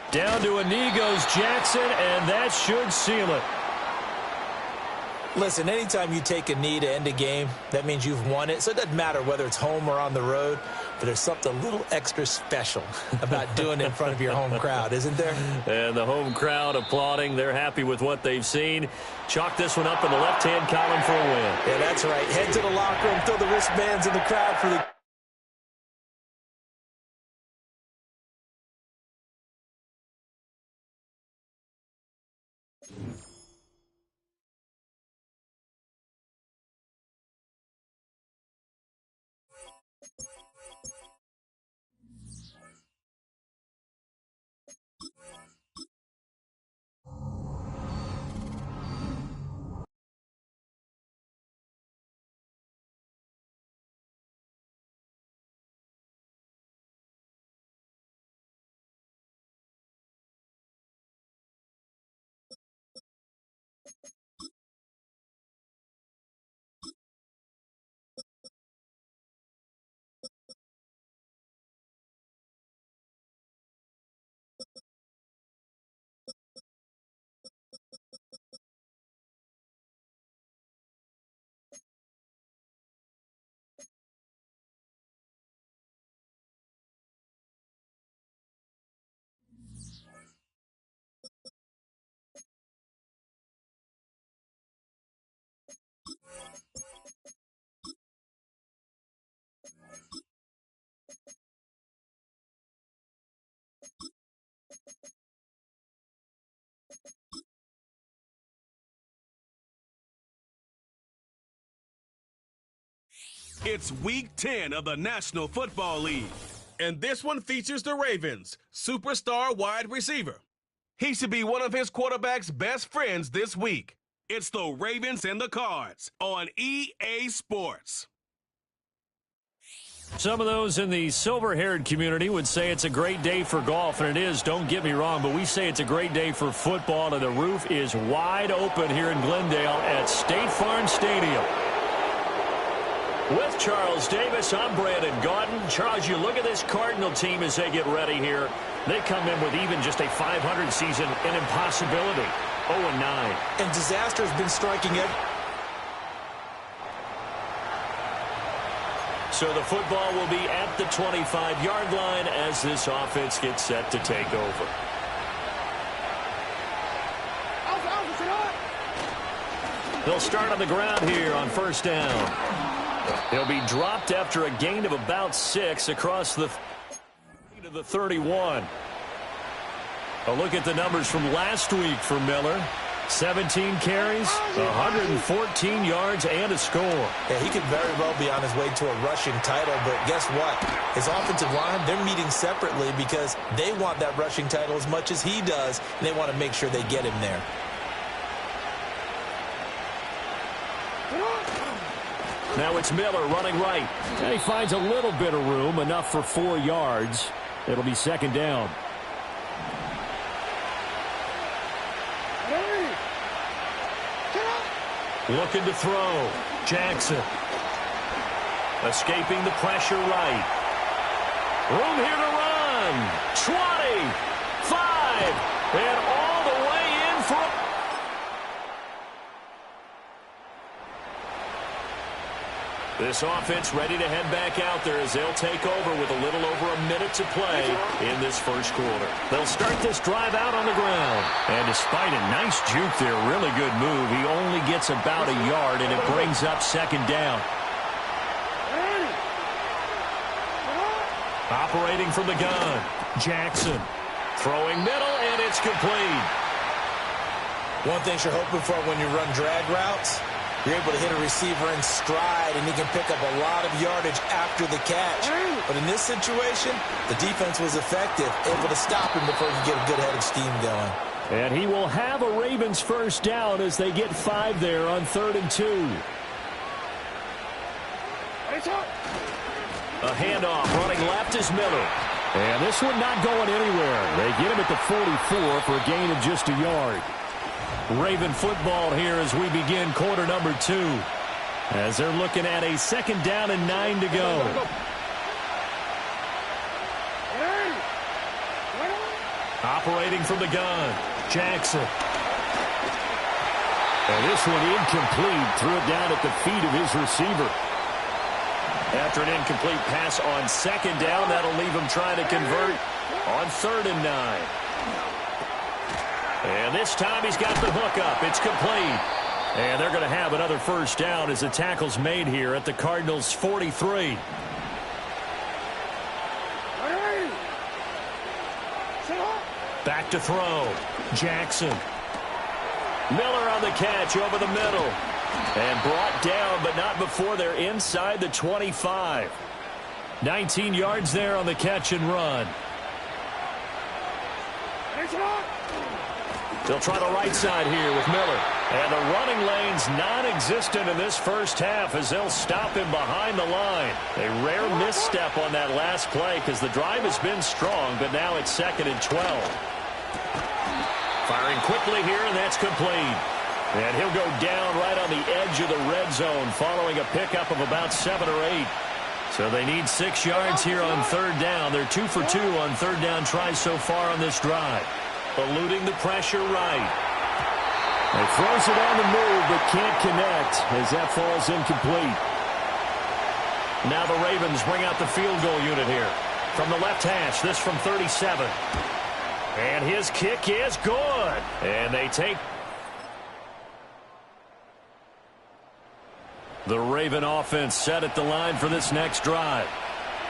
Down to a knee goes Jackson, and that should seal it. Listen, anytime you take a knee to end a game, that means you've won it. So it doesn't matter whether it's home or on the road, but there's something a little extra special about doing it in front of your home crowd, isn't there? And the home crowd applauding. They're happy with what they've seen. Chalk this one up in the left-hand column for a win. Yeah, that's right. Head to the locker room, throw the wristbands in the crowd for the It's Week 10 of the National Football League. And this one features the Ravens' superstar wide receiver. He should be one of his quarterback's best friends this week. It's the Ravens and the Cards on EA Sports. Some of those in the silver-haired community would say it's a great day for golf, and it is, don't get me wrong, but we say it's a great day for football, and the roof is wide open here in Glendale at State Farm Stadium. With Charles Davis, I'm Brandon Gaudin. Charles, you look at this Cardinal team as they get ready here. They come in with even just a 500 season, an impossibility. 0-9. And disaster has been striking every... So the football will be at the 25-yard line as this offense gets set to take over. They'll start on the ground here on first down. He'll be dropped after a gain of about 6 across the to the 31. A look at the numbers from last week for Miller. 17 carries, 114 yards, and a score. Yeah, he could very well be on his way to a rushing title, but guess what? His offensive line, they're meeting separately because they want that rushing title as much as he does, and they want to make sure they get him there. Now it's Miller running right. And he finds a little bit of room, enough for 4 yards. It'll be second down. Looking to throw. Jackson. Escaping the pressure right. Room here to run. 20. 5. And all the way in for a... This offense ready to head back out there as they'll take over with a little over a minute to play in this first quarter. They'll start this drive out on the ground. And despite a nice juke there, really good move, he only gets about a yard, and it brings up second down. Operating from the gun, Jackson. Throwing middle, and it's complete. One thing you're hoping for when you run drag routes, you're able to hit a receiver in stride, and he can pick up a lot of yardage after the catch. But in this situation, the defense was effective, able to stop him before he could get a good head of steam going. And he will have a Ravens first down as they get 5 there on 3rd and 2. A handoff running left is Miller. And this one not going anywhere. They get him at the 44 for a gain of just a yard. Raven football here as we begin quarter number 2. As they're looking at a second down and 9 to go. Operating from the gun, Jackson. And this one incomplete. Threw it down at the feet of his receiver. After an incomplete pass on second down, that'll leave him trying to convert on 3rd and 9. And this time he's got the hook up. It's complete. And they're going to have another first down as the tackle's made here at the Cardinals' 43. Back to throw. Jackson. Miller on the catch over the middle. And brought down, but not before they're inside the 25. 19 yards there on the catch and run. They'll try the right side here with Miller. And the running lane's non-existent in this first half as they'll stop him behind the line. A rare misstep on that last play because the drive has been strong, but now it's 2nd and 12. Firing quickly here, and that's complete. And he'll go down right on the edge of the red zone following a pickup of about 7 or 8. So they need 6 yards here on 3rd down. They're 2 for 2 on 3rd down tries so far on this drive. Eluding the pressure right. He throws it on the move but can't connect as that falls incomplete. Now the Ravens bring out the field goal unit here. From the left hash, this from 37. And his kick is good. And they take... The Raven offense set at the line for this next drive.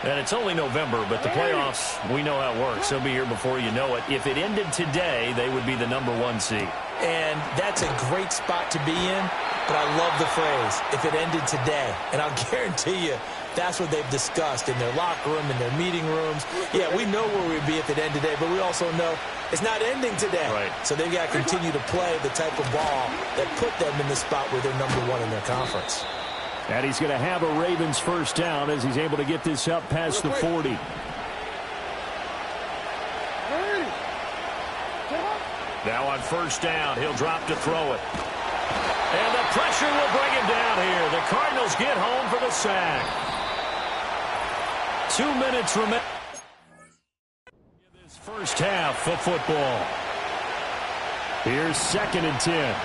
And it's only November, but the playoffs, we know how it works. They'll be here before you know it. If it ended today, they would be the #1 seed. And that's a great spot to be in but I love the phrase, if it ended today. And I'll guarantee you, that's what they've discussed in their locker room, in their meeting rooms. Yeah, we know where we'd be if it ended today, but we also know it's not ending today. Right. So they've got to continue to play the type of ball that put them in the spot where they're #1 in their conference. And he's going to have a Ravens first down as he's able to get this up past the 40. Now on first down, he'll drop to throw it. And the pressure will bring him down here. The Cardinals get home for the sack. 2 minutes remaining in this first half of football. Here's 2nd and 10.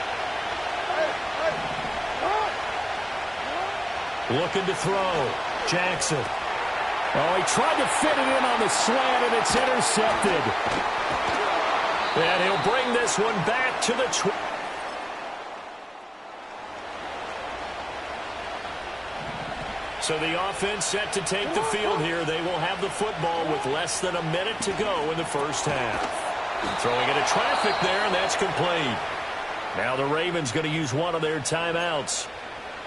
Looking to throw. Jackson. Oh, he tried to fit it in on the slant, and it's intercepted. And he'll bring this one back to the 20. So the offense set to take the field here. They will have the football with less than a minute to go in the first half. Throwing into traffic there, and that's complete. Now the Ravens going to use one of their timeouts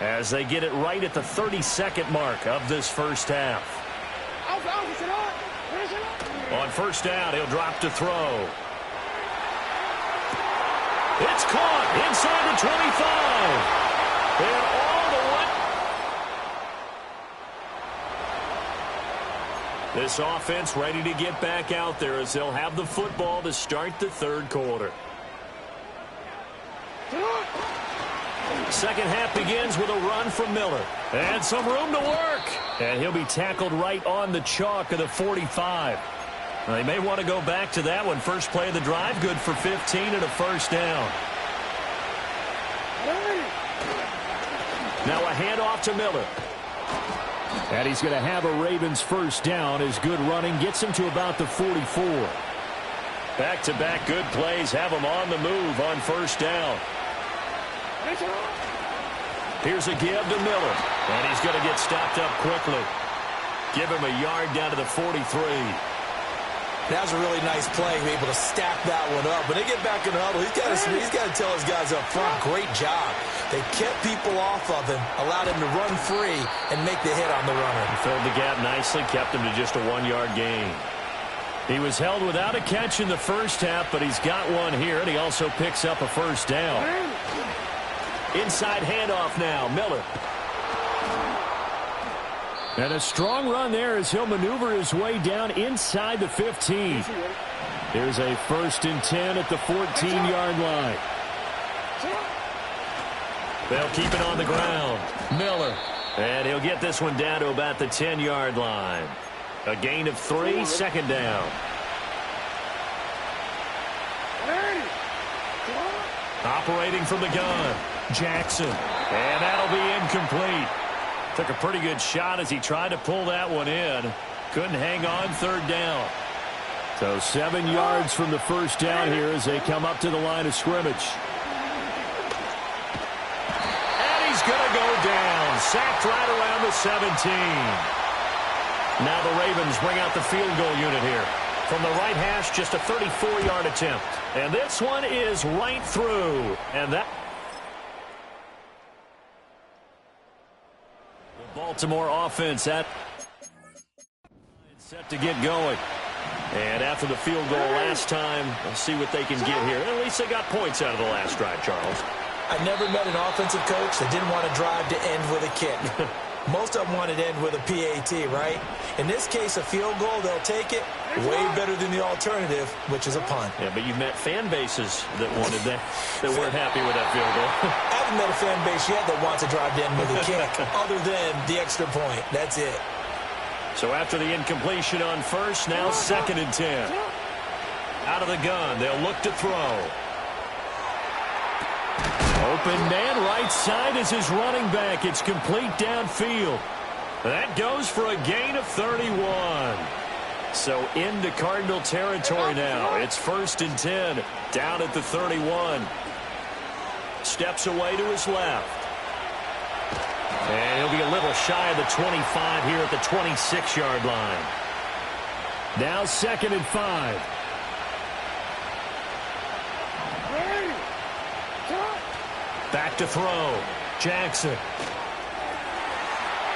as they get it right at the 32nd mark of this first half. On first down, he'll drop to throw. It's caught inside the 25. And all the way. This offense ready to get back out there as they'll have the football to start the third quarter. Second half begins with a run from Miller. And some room to work. And he'll be tackled right on the chalk of the 45. They may want to go back to that one. First play of the drive, good for 15 and a first down. Now a handoff to Miller. And he's going to have a Ravens first down as good running gets him to about the 44. Back-to-back good plays have him on the move on first down. Here's a give to Miller. And he's going to get stopped up quickly. Give him a yard down to the 43. That was a really nice play, able to stack that one up. When they get back in the huddle, he's got to tell his guys up front, great job. They kept people off of him, allowed him to run free, and make the hit on the runner. He filled the gap nicely, kept him to just a 1-yard gain. He was held without a catch in the first half, but he's got one here, and he also picks up a first down. Inside handoff now, Miller. And a strong run there as he'll maneuver his way down inside the 15. Here's a 1st and 10 at the 14-yard line. They'll keep it on the ground. Miller. And he'll get this one down to about the 10-yard line. A gain of 3, second down. Operating from the gun, Jackson. And that'll be incomplete. Took a pretty good shot as he tried to pull that one in. Couldn't hang on, third down. So 7 yards from the first down here as they come up to the line of scrimmage. And he's going to go down. Sacked right around the 17. Now the Ravens bring out the field goal unit here. From the right hash, just a 34-yard attempt. And this one is right through. And that... Baltimore offense set to get going. And after the field goal last time, we'll see what they can get here. At least they got points out of the last drive, Charles. I never met an offensive coach that didn't want to drive to end with a kick. Most of them wanted to end with a PAT, right? In this case, a field goal, they'll take it. Way better than the alternative, which is a punt. Yeah, but you've met fan bases that wanted that weren't happy with that field goal. I haven't met a fan base yet that wants to drive to end with a kick, other than the extra point. That's it. So after the incompletion on first, now 2nd and 10. Out of the gun, they'll look to throw. Open man right side is his running back. It's complete downfield. That goes for a gain of 31. So into Cardinal territory now. It's 1st and 10, down at the 31. Steps away to his left. And he'll be a little shy of the 25 here at the 26-yard line. Now 2nd and 5. Back to throw. Jackson.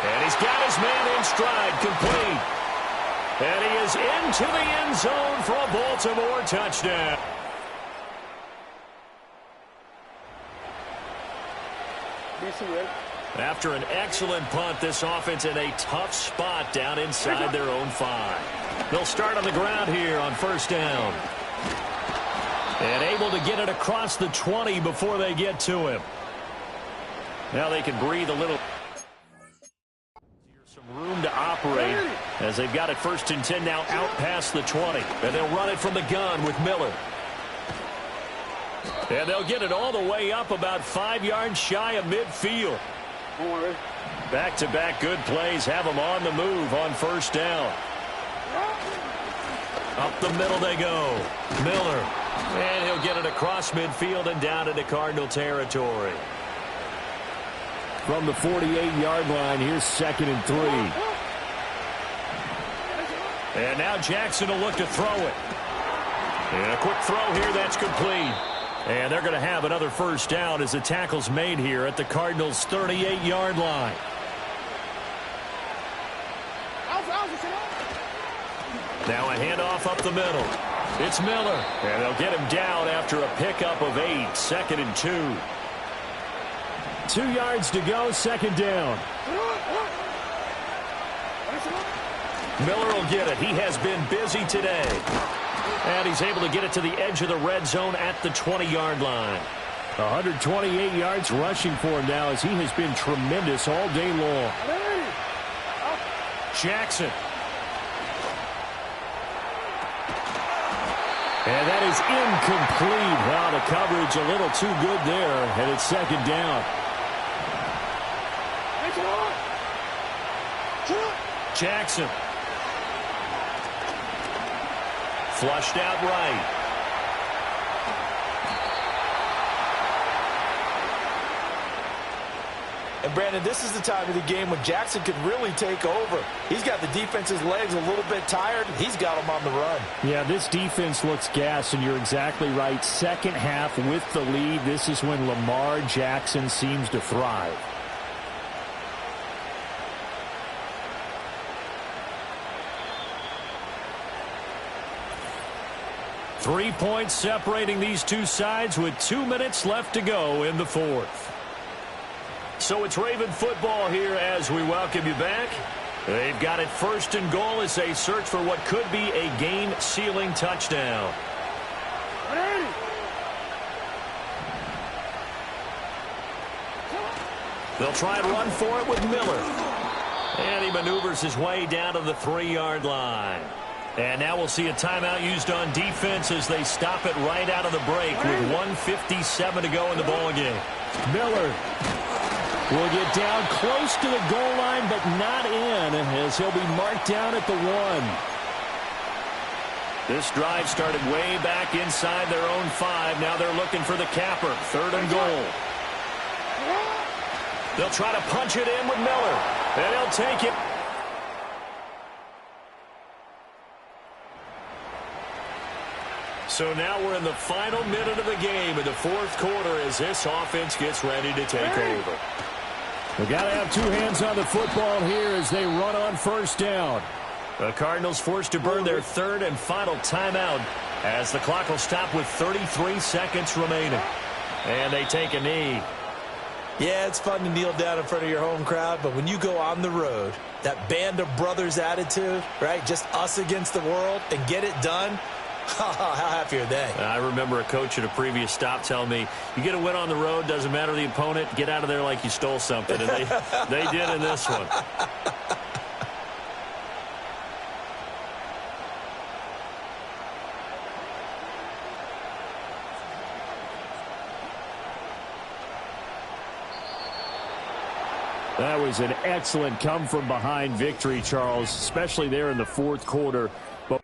And he's got his man in stride, complete. And he is into the end zone for a Baltimore touchdown. After an excellent punt, this offense in a tough spot down inside their own 5. They'll start on the ground here on first down. And able to get it across the 20 before they get to him. Now they can breathe a little. Here's some room to operate as they've got it 1st and 10 now out past the 20. And they'll run it from the gun with Miller. And they'll get it all the way up about 5 yards shy of midfield. Back-to-back good plays have them on the move on first down. Up the middle they go. Miller. And he'll get it across midfield and down into Cardinal territory. From the 48-yard line, here's 2nd and 3. And now Jackson will look to throw it. And a quick throw here, that's complete. And they're going to have another first down as the tackle's made here at the Cardinals' 38-yard line. Now a handoff up the middle. It's Miller. And they'll get him down after a pickup of 8. 2nd and 2. 2 yards to go, 2nd down. Miller will get it. He has been busy today. And he's able to get it to the edge of the red zone at the 20-yard line. 128 yards rushing for him now as he has been tremendous all day long. Jackson. And that is incomplete. Wow, the coverage a little too good there, and it's 2nd down. Jackson. Flushed out right. And, Brandon, this is the time of the game when Jackson can really take over. He's got the defense's legs a little bit tired. He's got them on the run. Yeah, this defense looks gassed, and you're exactly right. Second half with the lead, this is when Lamar Jackson seems to thrive. Three points separating these two sides with 2 minutes left to go in the fourth. So it's Raven football here as we welcome you back. They've got it 1st and goal as they search for what could be a game-sealing touchdown. They'll try and run for it with Miller. And he maneuvers his way down to the 3-yard line. And now we'll see a timeout used on defense as they stop it right out of the break with 1:57 to go in the ballgame. Miller will get down close to the goal line, but not in, as he'll be marked down at the 1. This drive started way back inside their own 5. Now they're looking for the capper. 3rd and goal. They'll try to punch it in with Miller. And he'll take it. So now we're in the final minute of the game in the 4th quarter as this offense gets ready to take over. They've got to have 2 hands on the football here as they run on 1st down. The Cardinals forced to burn their 3rd and final timeout as the clock will stop with 33 seconds remaining. And they take a knee. Yeah, it's fun to kneel down in front of your home crowd, but when you go on the road, that band of brothers attitude, right, just us against the world, and get it done, how happy are they? I remember a coach at a previous stop telling me, you get a win on the road, doesn't matter the opponent, get out of there like you stole something. And they did in this one. That was an excellent come-from-behind victory, Charles, especially there in the 4th quarter. But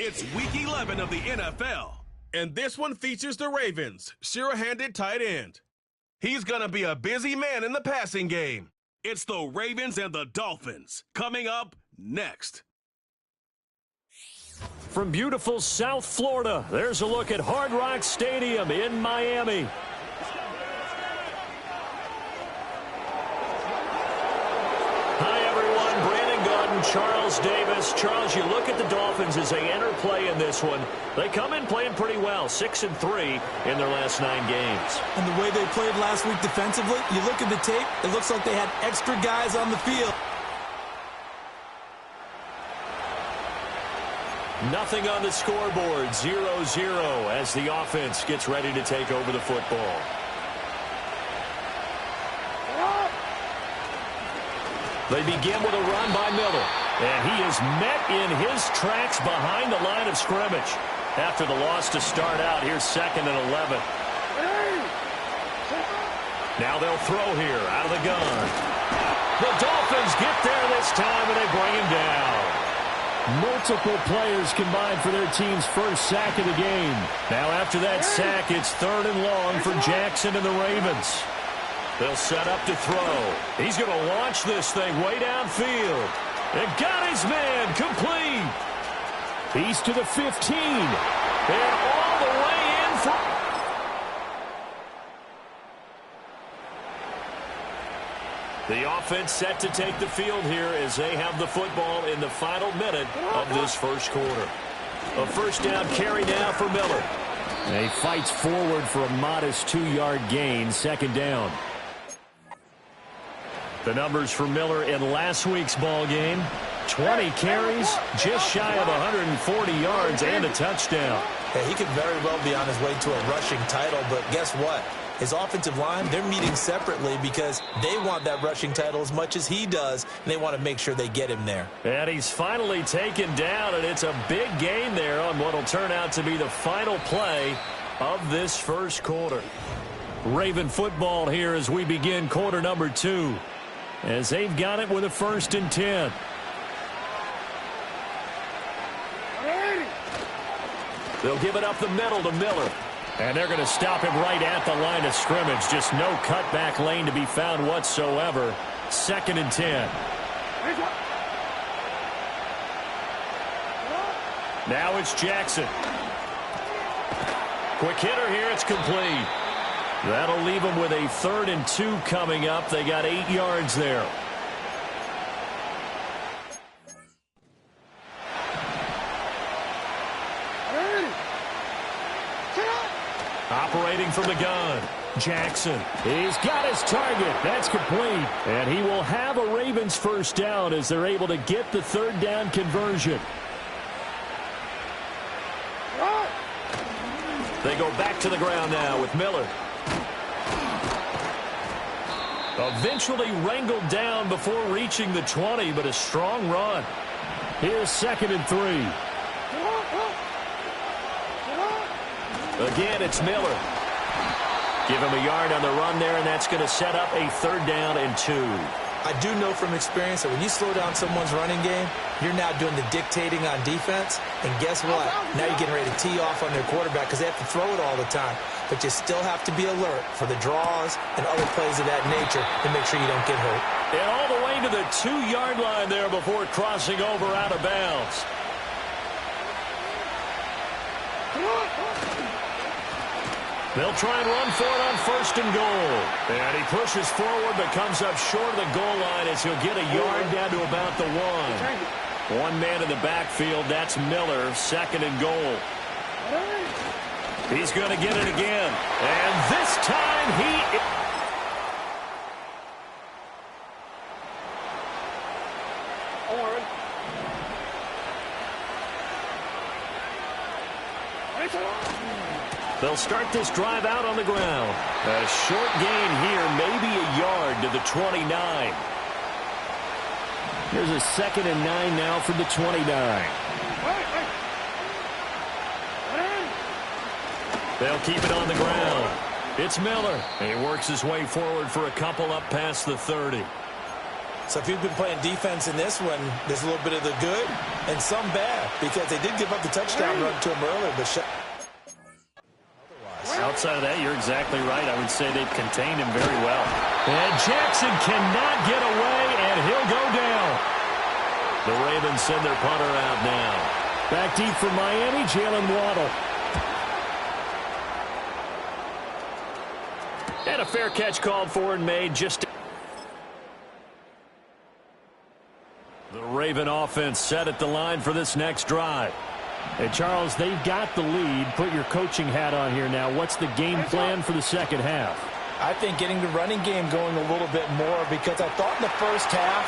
It's Week 11 of the NFL, and this one features the Ravens' sure-handed tight end. He's going to be a busy man in the passing game. It's the Ravens and the Dolphins, coming up next. From beautiful South Florida, there's a look at Hard Rock Stadium in Miami. Hi, everyone. Brandon Gaudin, Charles Davis. Charles, you look at the Dolphins as they enter play in this one. They come in playing pretty well, 6-3 in their last 9 games. And the way they played last week defensively, you look at the tape, it looks like they had extra guys on the field. Nothing on the scoreboard, 0-0 as the offense gets ready to take over the football. They begin with a run by Miller, and he is met in his tracks behind the line of scrimmage. After the loss to start out, here's 2nd and 11. Now they'll throw here out of the gun. The Dolphins get there this time, and they bring him down. Multiple players combined for their team's first sack of the game. Now after that sack, it's 3rd and long for Jackson and the Ravens. They'll set up to throw. He's going to launch this thing way downfield. And got his man complete. He's to the 15. And all the way in for... The offense set to take the field here as they have the football in the final minute of this first quarter. A first down carry now for Miller. And he fights forward for a modest 2-yard gain, 2nd down. The numbers for Miller in last week's ball game: 20 carries, just shy of 140 yards, and a touchdown. Hey, he could very well be on his way to a rushing title, but guess what? His offensive line, they're meeting separately because they want that rushing title as much as he does, and they want to make sure they get him there. And he's finally taken down, and it's a big gain there on what will turn out to be the final play of this first quarter. Raven football here as we begin quarter number 2, as they've got it with a 1st and 10. They'll give it up the middle to Miller. And they're going to stop him right at the line of scrimmage. Just no cutback lane to be found whatsoever. 2nd and 10. Now it's Jackson. Quick hitter here. It's complete. That'll leave them with a 3rd and 2 coming up. They got 8 yards there. Operating from the gun, Jackson. He's got his target. That's complete. And he will have a Ravens first down as they're able to get the 3rd down conversion. They go back to the ground now with Miller. Eventually wrangled down before reaching the 20, but a strong run. Here's 2nd and 3. Again, it's Miller. Give him a yard on the run there, and that's going to set up a 3rd down and 2. I do know from experience that when you slow down someone's running game, you're now doing the dictating on defense. And guess what? Now you're getting ready to tee off on their quarterback because they have to throw it all the time. But you still have to be alert for the draws and other plays of that nature to make sure you don't get hurt. And all the way to the 2-yard line there before crossing over out of bounds. They'll try and run for it on 1st and goal. And he pushes forward but comes up short of the goal line as he'll get a yard down to about the 1. One man in the backfield, that's Miller, 2nd and goal. He's going to get it again. And this time he... They'll start this drive out on the ground. A short gain here, maybe a yard to the 29. Here's a 2nd and 9 now from the 29. They'll keep it on the ground. It's Miller. He works his way forward for a couple up past the 30. So if you've been playing defense in this one, there's a little bit of the good and some bad, because they did give up the touchdown run to him earlier, but outside of that, you're exactly right. I would say they've contained him very well. And Jackson cannot get away, and he'll go down. The Ravens send their punter out now. Back deep for Miami, Jalen Waddle. And a fair catch called for and made just... The Raven offense set at the line for this next drive. Hey, Charles, they've got the lead. Put your coaching hat on here now. What's the game plan for the second half? I think getting the running game going a little bit more, because I thought in the first half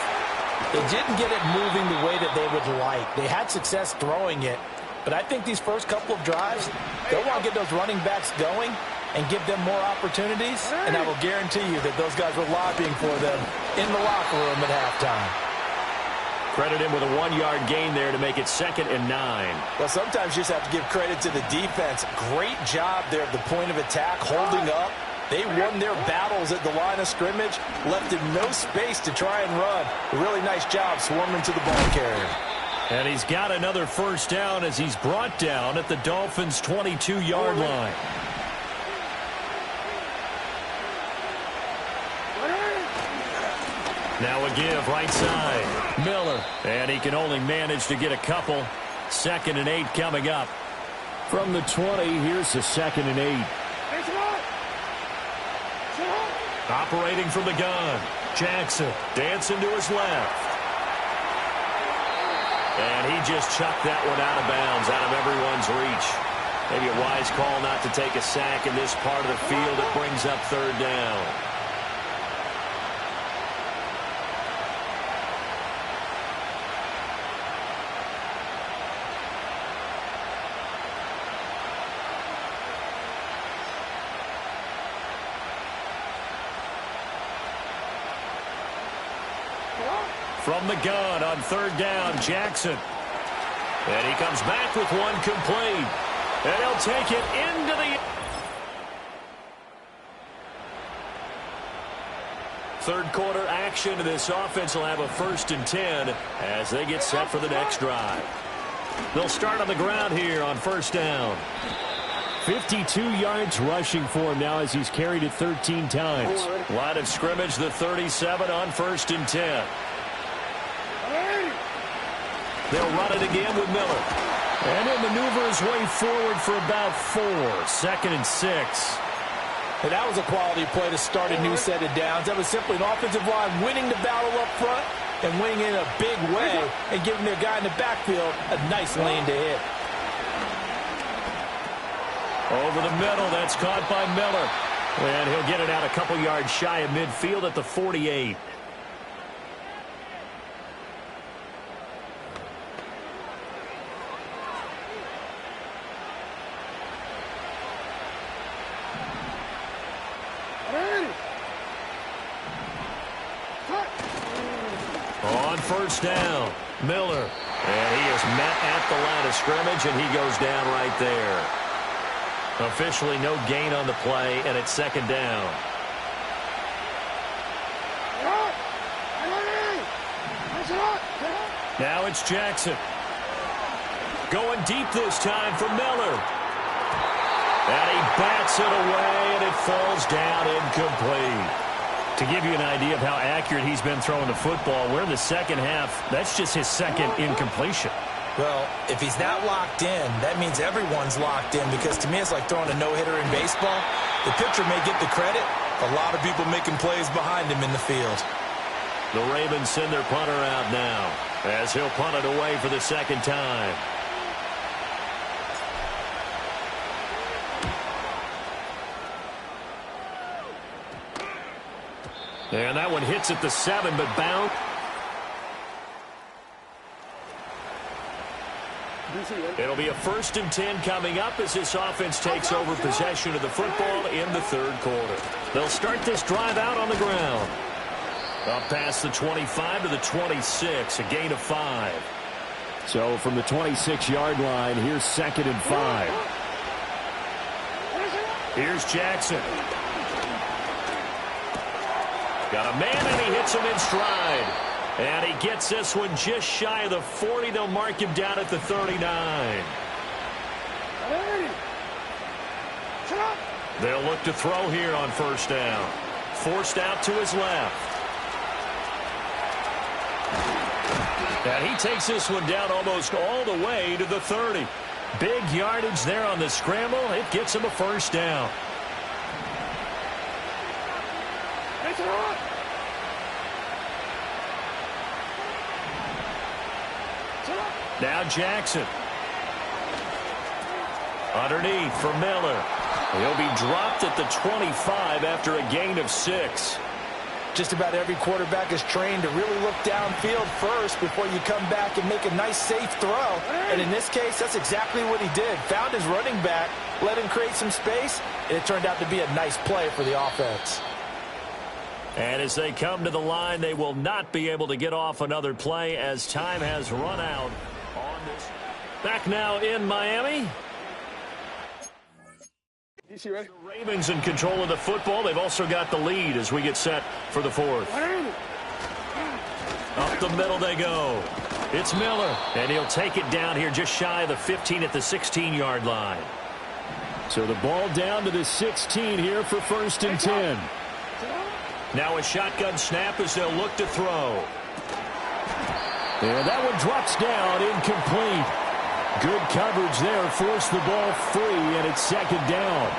they didn't get it moving the way that they would like. They had success throwing it, but I think these first couple of drives, they'll want to get those running backs going and give them more opportunities, and I will guarantee you that those guys were lobbying for them in the locker room at halftime. Credit him with a 1-yard gain there to make it 2nd and 9. Well, sometimes you just have to give credit to the defense. Great job there at the point of attack, holding up. They won their battles at the line of scrimmage, left him no space to try and run. A really nice job swarming to the ball carrier. And he's got another first down as he's brought down at the Dolphins' 22-yard line. Now a give right side. Miller. And he can only manage to get a couple. 2nd and 8 coming up. From the 20, here's the 2nd and 8. Operating from the gun. Jackson dancing to his left. And he just chucked that one out of bounds, out of everyone's reach. Maybe a wise call not to take a sack in this part of the field. It brings up 3rd down. From the gun on 3rd down, Jackson. And he comes back with one complete. And he'll take it into the... 3rd quarter action. This offense will have a 1st and 10 as they get set for the next drive. They'll start on the ground here on 1st down. 52 yards rushing for him now as he's carried it 13 times. Line of scrimmage, the 37 on 1st and 10. They'll run it again with Miller. And he'll maneuver his way forward for about 4. 2nd and 6. And that was a quality play to start a new set of downs. That was simply an offensive line winning the battle up front and winning in a big way and giving their guy in the backfield a nice lane to hit. Over the middle, that's caught by Miller. And he'll get it out a couple yards shy of midfield at the 48. On 1st down, Miller. And he is met at the line of scrimmage, and he goes down right there. Officially no gain on the play, and it's 2nd down. Now it's Jackson. Going deep this time for Miller. And he bats it away, and it falls down incomplete. To give you an idea of how accurate he's been throwing the football, we're in the second half. That's just his 2nd incompletion. Well, if he's not locked in, that means everyone's locked in, because to me it's like throwing a no-hitter in baseball. The pitcher may get the credit. A lot of people making plays behind him in the field. The Ravens send their punter out now as he'll punt it away for the 2nd time. And that one hits at the 7, but bound. It'll be a 1st and 10 coming up as this offense takes over possession of the football in the 3rd quarter. They'll start this drive out on the ground. Up past the 25 to the 26, a gain of 5. So from the 26-yard line, here's 2nd and 5. Here's Jackson. Got a man, and he hits him in stride. And he gets this one just shy of the 40. They'll mark him down at the 39. They'll look to throw here on first down. Forced out to his left. And he takes this one down almost all the way to the 30. Big yardage there on the scramble. It gets him a first down. Now Jackson. Underneath for Miller. He'll be dropped at the 25 after a gain of 6. Just about every quarterback is trained to really look downfield first before you come back and make a nice, safe throw. And in this case, that's exactly what he did. Found his running back, let him create some space, and it turned out to be a nice play for the offense. And as they come to the line, they will not be able to get off another play as time has run out on this. Back now in Miami. The Ravens in control of the football. They've also got the lead as we get set for the fourth. Up the middle they go. It's Miller, and he'll take it down here just shy of the 15 at the 16-yard line. So the ball down to the 16 here for first and 10. Now a shotgun snap as they'll look to throw. And that one drops down, incomplete. Good coverage there, forced the ball free, and it's second down.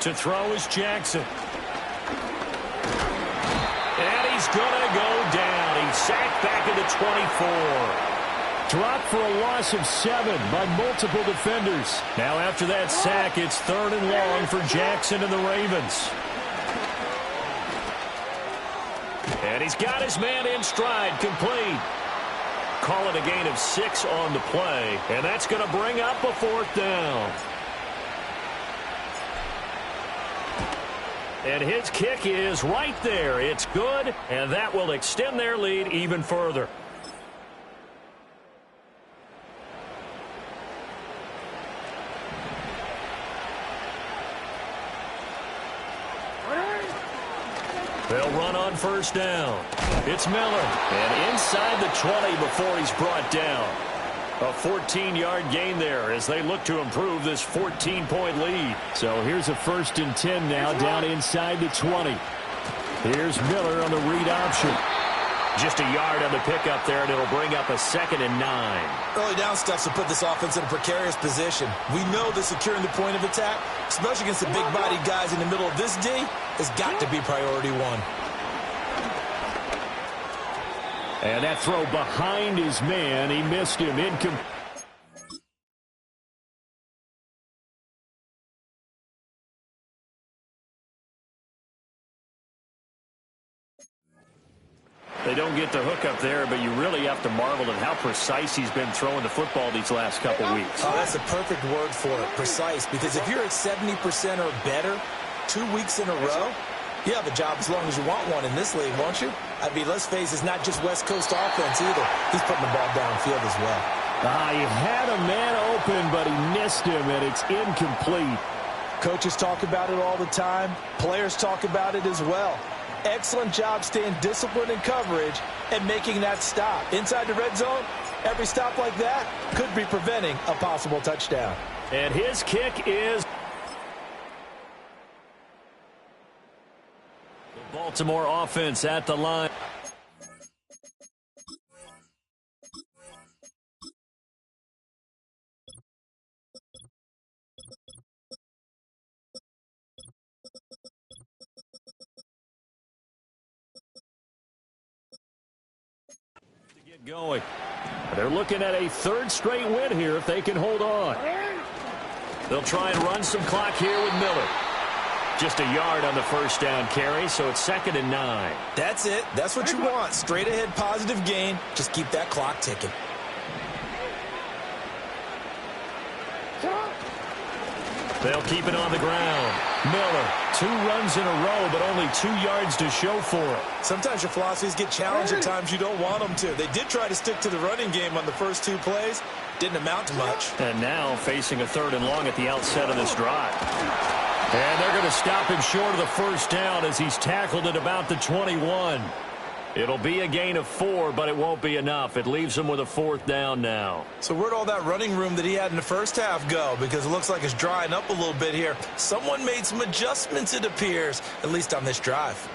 To throw is Jackson. And he's going to go down. He's sacked back at the 24. Dropped for a loss of 7 by multiple defenders. Now after that sack, it's 3rd and long for Jackson and the Ravens. And he's got his man in stride, complete. Call it a gain of 6 on the play, and that's going to bring up a 4th down. And his kick is right there. It's good, and that will extend their lead even further. They'll run on first down. It's Miller. And inside the 20 before he's brought down. A 14-yard gain there as they look to improve this 14-point lead. So here's a 1st and 10 now down inside the 20. Here's Miller on the read option. Just a yard on the pickup there, and it'll bring up a 2nd and 9. Early down stuff to put this offense in a precarious position. We know that securing the point of attack, especially against the big-bodied guys in the middle of this D, has got to be priority 1. And that throw behind his man. He missed him. Incomplete. They don't get the hook up there, but you really have to marvel at how precise he's been throwing the football these last couple weeks. Oh, that's the perfect word for it, precise, because if you're at 70% or better 2 weeks in a row, you have a job as long as you want one in this league, won't you? I mean, let's face it, it's not just West Coast offense either. He's putting the ball downfield as well. He had a man open, but he missed him, and it's incomplete. Coaches talk about it all the time. Players talk about it as well. Excellent job staying disciplined in coverage and making that stop. Inside the red zone, every stop like that could be preventing a possible touchdown. And his kick is... The Baltimore offense at the line. Going. They're looking at a 3rd straight win here if they can hold on. They'll try and run some clock here with Miller. Just a yard on the first down carry, so it's 2nd and 9. That's it. That's what you want. Straight ahead positive gain. Just keep that clock ticking. They'll keep it on the ground. Miller, 2 runs in a row, but only 2 yards to show for it. Sometimes your philosophies get challenged at times you don't want them to. They did try to stick to the running game on the first 2 plays. Didn't amount to much. And now facing a 3rd and long at the outset of this drive. And they're going to stop him short of the first down as he's tackled at about the 21. It'll be a gain of 4, but it won't be enough. It leaves him with a 4th down now. So where'd all that running room that he had in the first half go? Because it looks like it's drying up a little bit here. Someone made some adjustments, it appears, at least on this drive.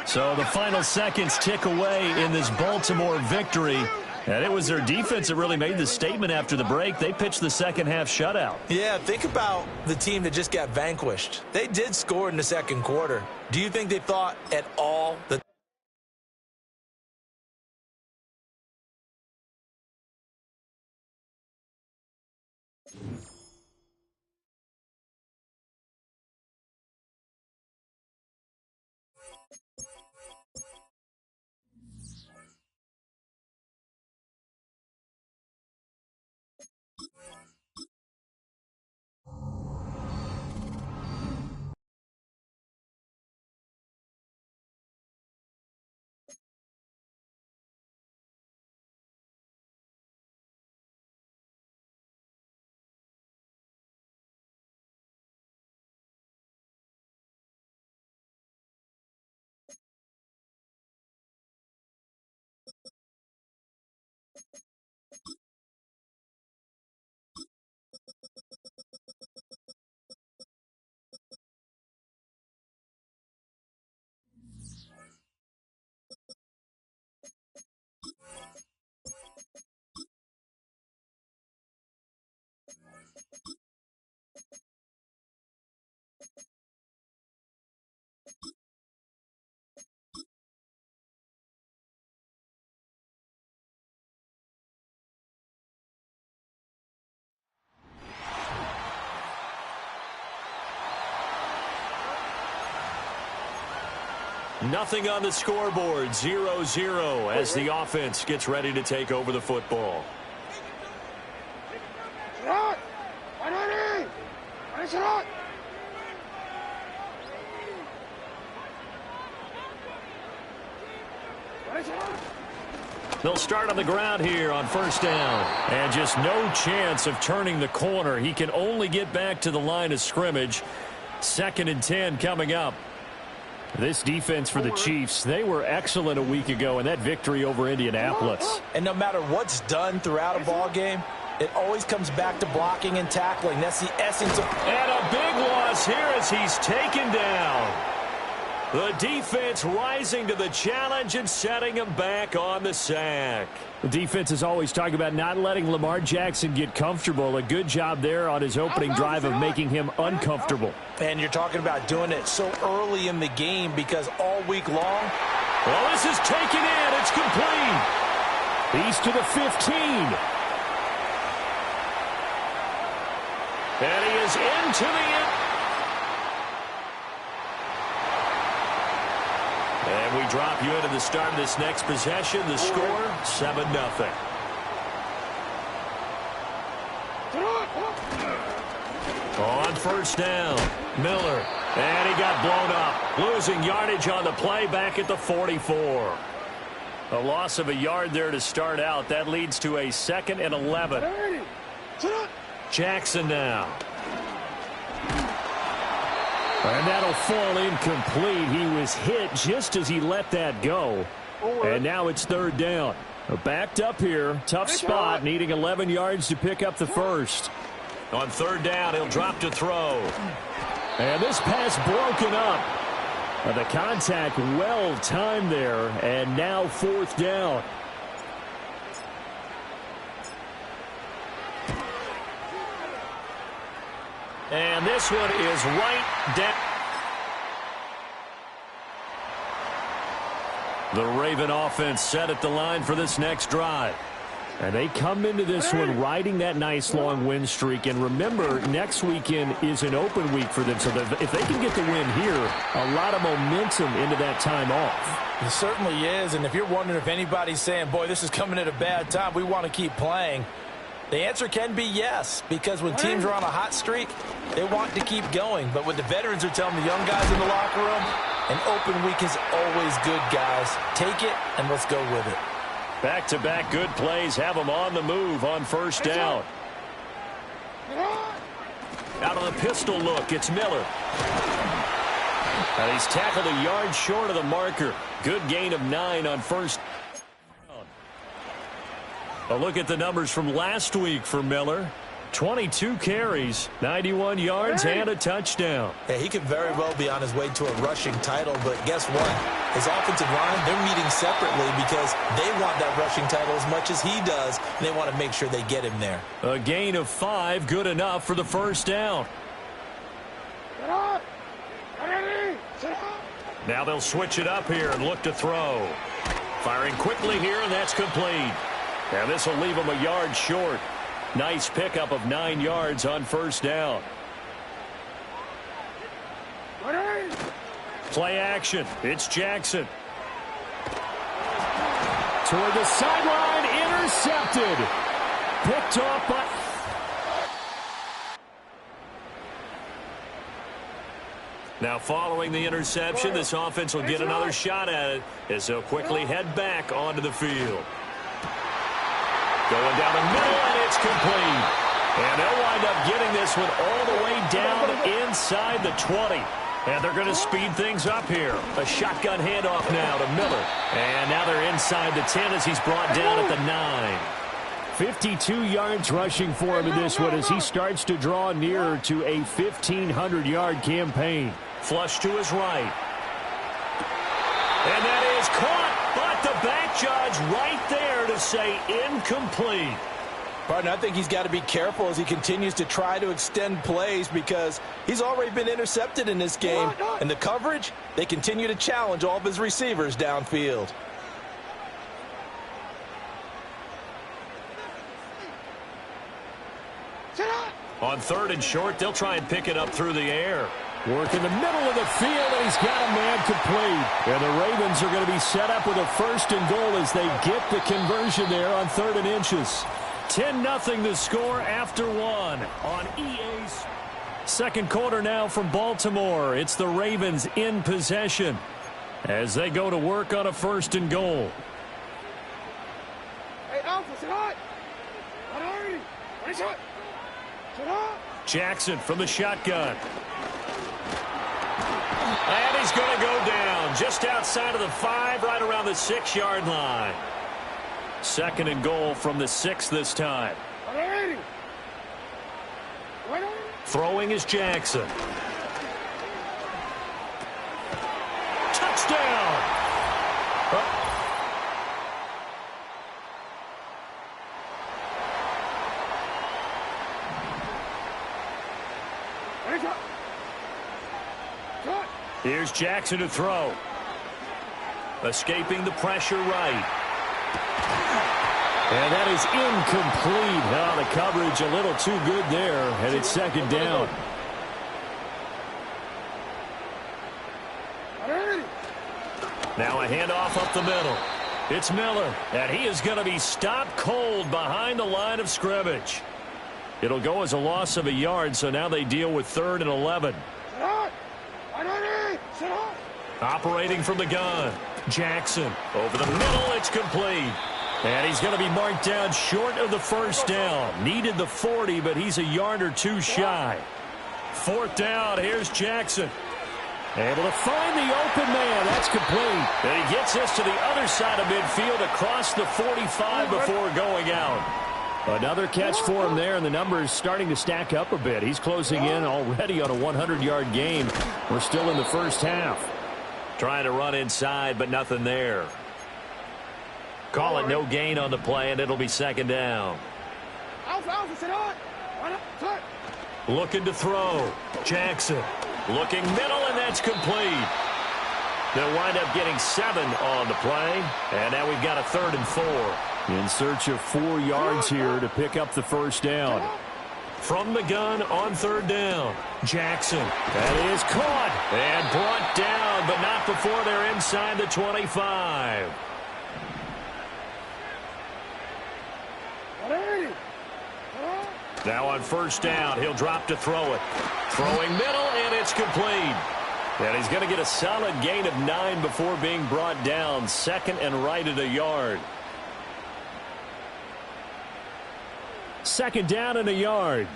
So the final seconds tick away in this Baltimore victory. And it was their defense that really made the statement after the break. They pitched the second half shutout. Yeah, think about the team that just got vanquished. They did score in the second quarter. Do you think they thought at all that... Nothing on the scoreboard, 0-0 as the offense gets ready to take over the football. They'll start on the ground here on first down. And just no chance of turning the corner. He can only get back to the line of scrimmage. 2nd and 10 coming up. This defense for the Chiefs, they were excellent a week ago in that victory over Indianapolis. And no matter what's done throughout a ball game, it always comes back to blocking and tackling. That's the essence of... And a big loss here as he's taken down. The defense rising to the challenge and setting him back on the sack. The defense is always talking about not letting Lamar Jackson get comfortable. A good job there on his opening drive of making him uncomfortable. And you're talking about doing it so early in the game because all week long... Well, this is taken in. It's complete. He's to the 15. And he is into the end. And we drop you into the start of this next possession. The score, 7-0. On first down, Miller. And he got blown up. Losing yardage on the play back at the 44. A loss of a yard there to start out. That leads to a 2nd and 11. Jackson now. And that'll fall incomplete. He was hit just as he let that go. And now it's 3rd down. Backed up here. Tough spot. Needing 11 yards to pick up the first. On 3rd down, he'll drop to throw. And this pass broken up. The contact well timed there. And now 4th down. And this one is right down. The Raven offense set at the line for this next drive. And they come into this one riding that nice long win streak. And remember, next weekend is an open week for them. So if they can get the win here, a lot of momentum into that time off. It certainly is. And if you're wondering if anybody's saying, boy, this is coming at a bad time, we want to keep playing, the answer can be yes, because when teams are on a hot streak, they want to keep going. But what the veterans are telling the young guys in the locker room, an open week is always good, guys. Take it, and let's go with it. Back-to-back good plays have him on the move on first down. Out of the pistol look, it's Miller. And he's tackled a yard short of the marker. Good gain of 9 on first down. A look at the numbers from last week for Miller. 22 carries, 91 yards, and a touchdown. Yeah, he could very well be on his way to a rushing title, but guess what? His offensive line, they're meeting separately because they want that rushing title as much as he does, and they want to make sure they get him there. A gain of 5, good enough for the first down. Now they'll switch it up here and look to throw. Firing quickly here, and that's complete. And this will leave him a yard short. Nice pickup of 9 yards on first down. Play action. It's Jackson. Toward the sideline, intercepted. Picked off by... Now following the interception, this offense will get another shot at it as they'll quickly head back onto the field. Going down the middle, and it's complete. And they'll wind up getting this one all the way down inside the 20. And they're going to speed things up here. A shotgun handoff now to Miller. And now they're inside the 10 as he's brought down at the 9. 52 yards rushing for him in this one as he starts to draw nearer to a 1,500-yard campaign. Flush to his right. And that is caught. But the back judge right there to say incomplete. Partner, I think he's got to be careful as he continues to try to extend plays because he's already been intercepted in this game. And the coverage, they continue to challenge all of his receivers downfield. On 3rd and short, they'll try and pick it up through the air. Work in the middle of the field, and he's got a man complete. And the Ravens are going to be set up with a 1st and goal as they get the conversion there on 3rd and inches. 10-0 the score after 1 on EA's. Second quarter now from Baltimore. It's the Ravens in possession as they go to work on a 1st and goal. Jackson from the shotgun. And he's going to go down just outside of the 5, right around the 6-yard line. 2nd and goal from the 6 this time. Throwing is Jackson. Touchdown! Here's Jackson to throw. Escaping the pressure right. And that is incomplete. Now the coverage a little too good there, and it's 2nd down. Now a handoff up the middle. It's Miller, and he is going to be stopped cold behind the line of scrimmage. It'll go as a loss of a yard, so now they deal with 3rd and 11. Operating from the gun. Jackson over the middle. It's complete. And he's going to be marked down short of the 1st down. Needed the 40, but he's a yard or 2 shy. 4th down. Here's Jackson. Able to find the open man. That's complete. And he gets this to the other side of midfield across the 45 before going out. Another catch for him there, and the numbers starting to stack up a bit. He's closing in already on a 100-yard game. We're still in the first half. Trying to run inside, but nothing there. Call it no gain on the play, and it'll be 2nd down. Looking to throw. Jackson looking middle, and that's complete. They'll wind up getting 7 on the play, and now we've got a 3rd and 4. In search of 4 yards here to pick up the 1st down. From the gun on 3rd down. Jackson. That is caught and brought down, but not before they're inside the 25. Now on 1st down, he'll drop to throw it. Throwing middle, and it's complete. And he's going to get a solid gain of 9 before being brought down. 2nd and right at a yard. Second down and a yard.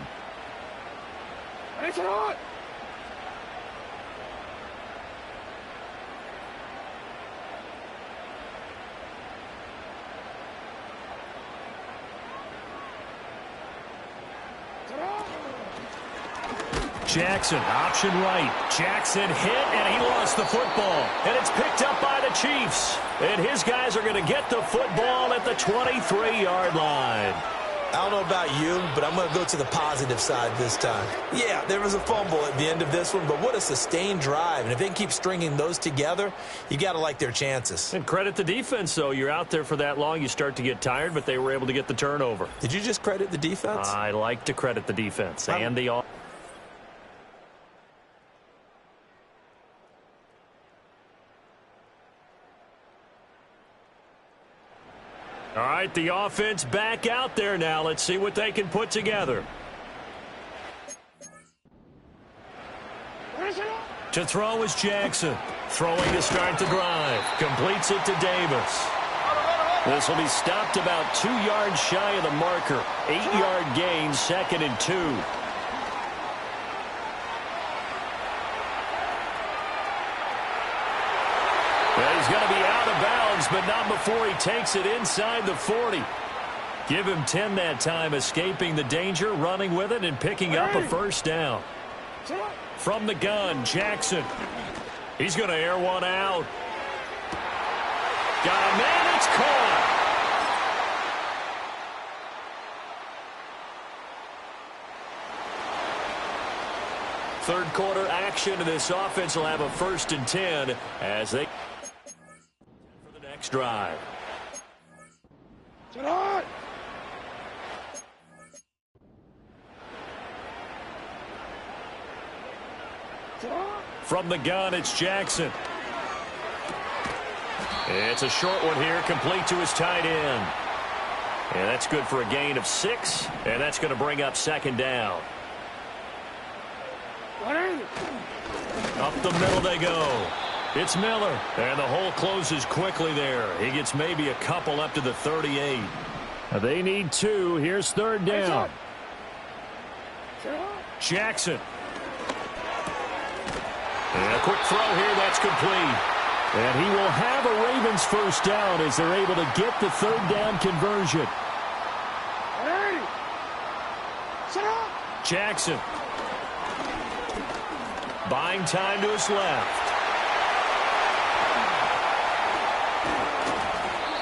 Jackson, option right. Jackson hit, and he lost the football. And it's picked up by the Chiefs. And his guys are going to get the football at the 23-yard line. I don't know about you, but I'm going to go to the positive side this time. Yeah, there was a fumble at the end of this one, but what a sustained drive. And if they can keep stringing those together, you got to like their chances. And credit the defense, though. You're out there for that long, you start to get tired, but they were able to get the turnover. Did you just credit the defense? I like to credit the defense and the offense. All right, the offense back out there now. Let's see what they can put together. To throw is Jackson. Throwing to start the drive. Completes it to Davis. This will be stopped about 2 yards shy of the marker. 8-yard gain, 2nd and 2. Well, he's going to be out of bounds, but not before he takes it inside the 40. Give him 10 that time, escaping the danger, running with it, and picking up a first down. From the gun, Jackson. He's going to air one out. Got a man, it's caught. Third quarter action, and this offense will have a 1st and 10 as they for the next drive. From the gun, it's Jackson. It's a short one here, complete to his tight end. And that's good for a gain of 6, and that's going to bring up 2nd down. Up the middle they go. It's Miller. And the hole closes quickly there. He gets maybe a couple up to the 38. They need 2. Here's 3rd down. Jackson. And a quick throw here. That's complete. And he will have a Ravens first down as they're able to get the 3rd down conversion. Jackson. Buying time to his left.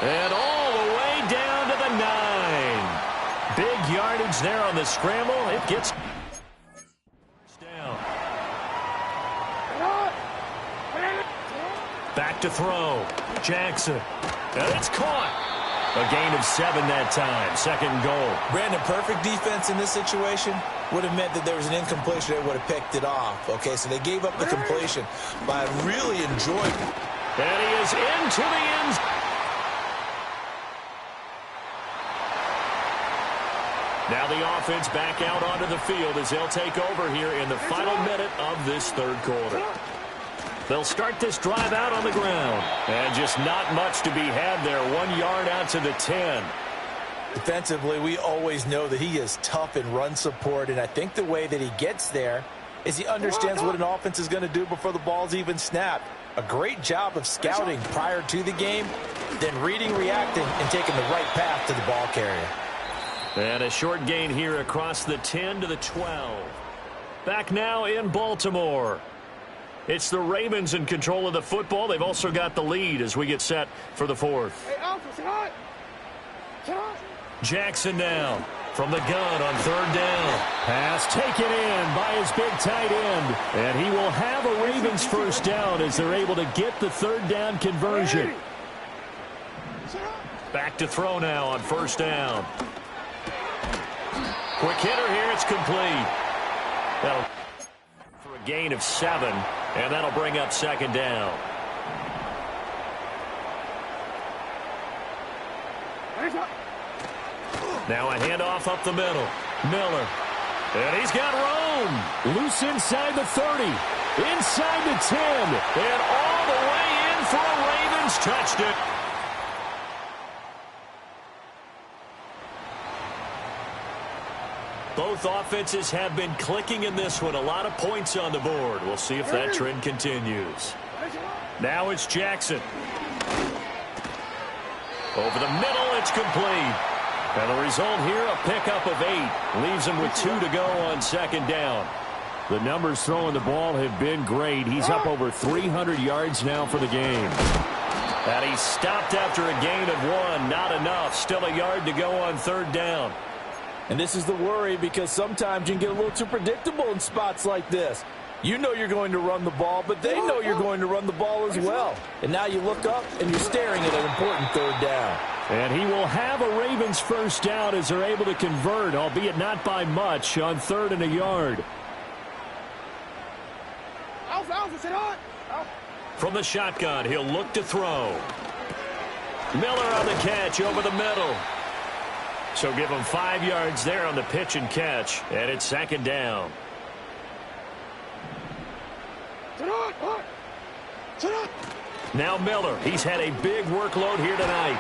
And all the way down to the 9. Big yardage there on the scramble. It gets down. Back to throw. Jackson. And it's caught. A gain of 7 that time. 2nd goal. Brandon, perfect defense in this situation would have meant that there was an incompletion. They would have picked it off. Okay, so they gave up the completion, but I really enjoyed it. And he is into the end zone. Now the offense back out onto the field as they'll take over here in the final minute of this 3rd quarter. They'll start this drive out on the ground. And just not much to be had there. 1 yard out to the 10. Defensively, we always know that he is tough in run support, and I think the way that he gets there is he understands what an offense is going to do before the ball's even snapped. A great job of scouting prior to the game, then reading, reacting, and taking the right path to the ball carrier. And a short gain here across the 10 to the 12. Back now in Baltimore. It's the Ravens in control of the football. They've also got the lead as we get set for the 4th. Jackson now from the gun on 3rd down. Pass taken in by his big tight end. And he will have a Ravens first down as they're able to get the 3rd down conversion. Back to throw now on 1st down. Quick hitter here. It's complete. That'll for a gain of 7. And that'll bring up 2nd down. Now a handoff up the middle. Miller. And he's got room. Loose inside the 30. Inside the 10. And all the way in for a Ravens touchdown. Both offenses have been clicking in this one. A lot of points on the board. We'll see if that trend continues. Now it's Jackson. Over the middle, it's complete. And the result here, a pickup of 8. Leaves him with 2 to go on second down. The numbers throwing the ball have been great. He's up over 300 yards now for the game. And he stopped after a gain of 1. Not enough. Still a yard to go on third down. And this is the worry, because sometimes you can get a little too predictable in spots like this. You know you're going to run the ball, but they know you're going to run the ball as well. And now you look up and you're staring at an important third down. And he will have a Ravens first down as they're able to convert, albeit not by much, on 3rd and a yard. From the shotgun, he'll look to throw. Miller on the catch over the middle. So give him 5 yards there on the pitch and catch, and it's second down. Now Miller, he's had a big workload here tonight.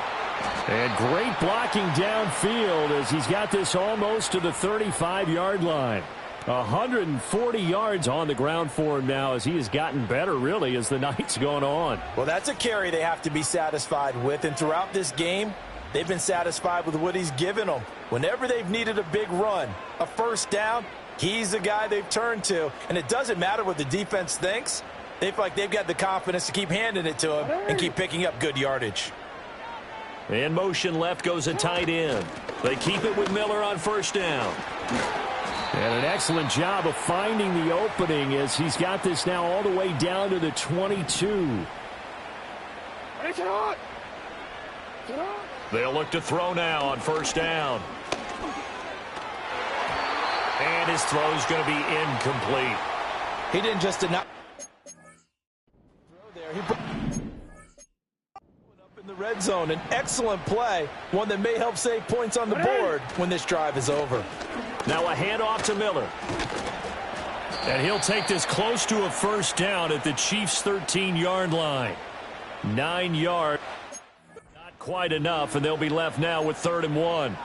And great blocking downfield as he's got this almost to the 35-yard line. 140 yards on the ground for him now as he has gotten better, really, as the night's gone on. Well, that's a carry they have to be satisfied with, and throughout this game, they've been satisfied with what he's given them. Whenever they've needed a big run, a first down, he's the guy they've turned to. And it doesn't matter what the defense thinks. They feel like they've got the confidence to keep handing it to him and keep picking up good yardage. In motion left goes a tight end. They keep it with Miller on first down. And an excellent job of finding the opening as he's got this now all the way down to the 22. They'll look to throw now on first down. And his throw's going to be incomplete. He didn't just deny there. He put up in the red zone. An excellent play, one that may help save points on the board when this drive is over. Now a handoff to Miller. And he'll take this close to a first down at the Chiefs' 13-yard line. 9 yards. Not quite enough, and they'll be left now with 3rd and 1.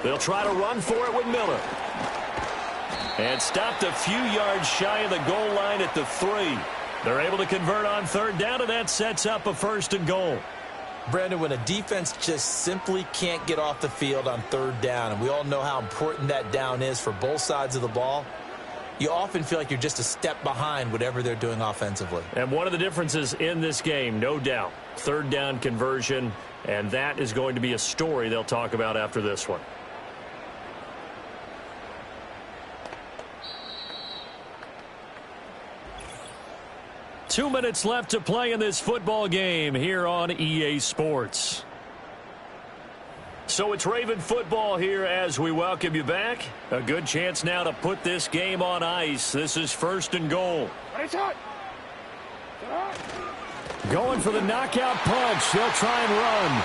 They'll try to run for it with Miller. And stopped a few yards shy of the goal line at the 3. They're able to convert on third down, and that sets up a 1st and goal. Brandon, when a defense just simply can't get off the field on third down, and we all know how important that down is for both sides of the ball, you often feel like you're just a step behind whatever they're doing offensively. And one of the differences in this game, no doubt, third down conversion, and that is going to be a story they'll talk about after this one. Two minutes left to play in this football game here on EA Sports. So it's Raven football here as we welcome you back. A good chance now to put this game on ice. This is 1st and goal. Going for the knockout punch. They'll try and run.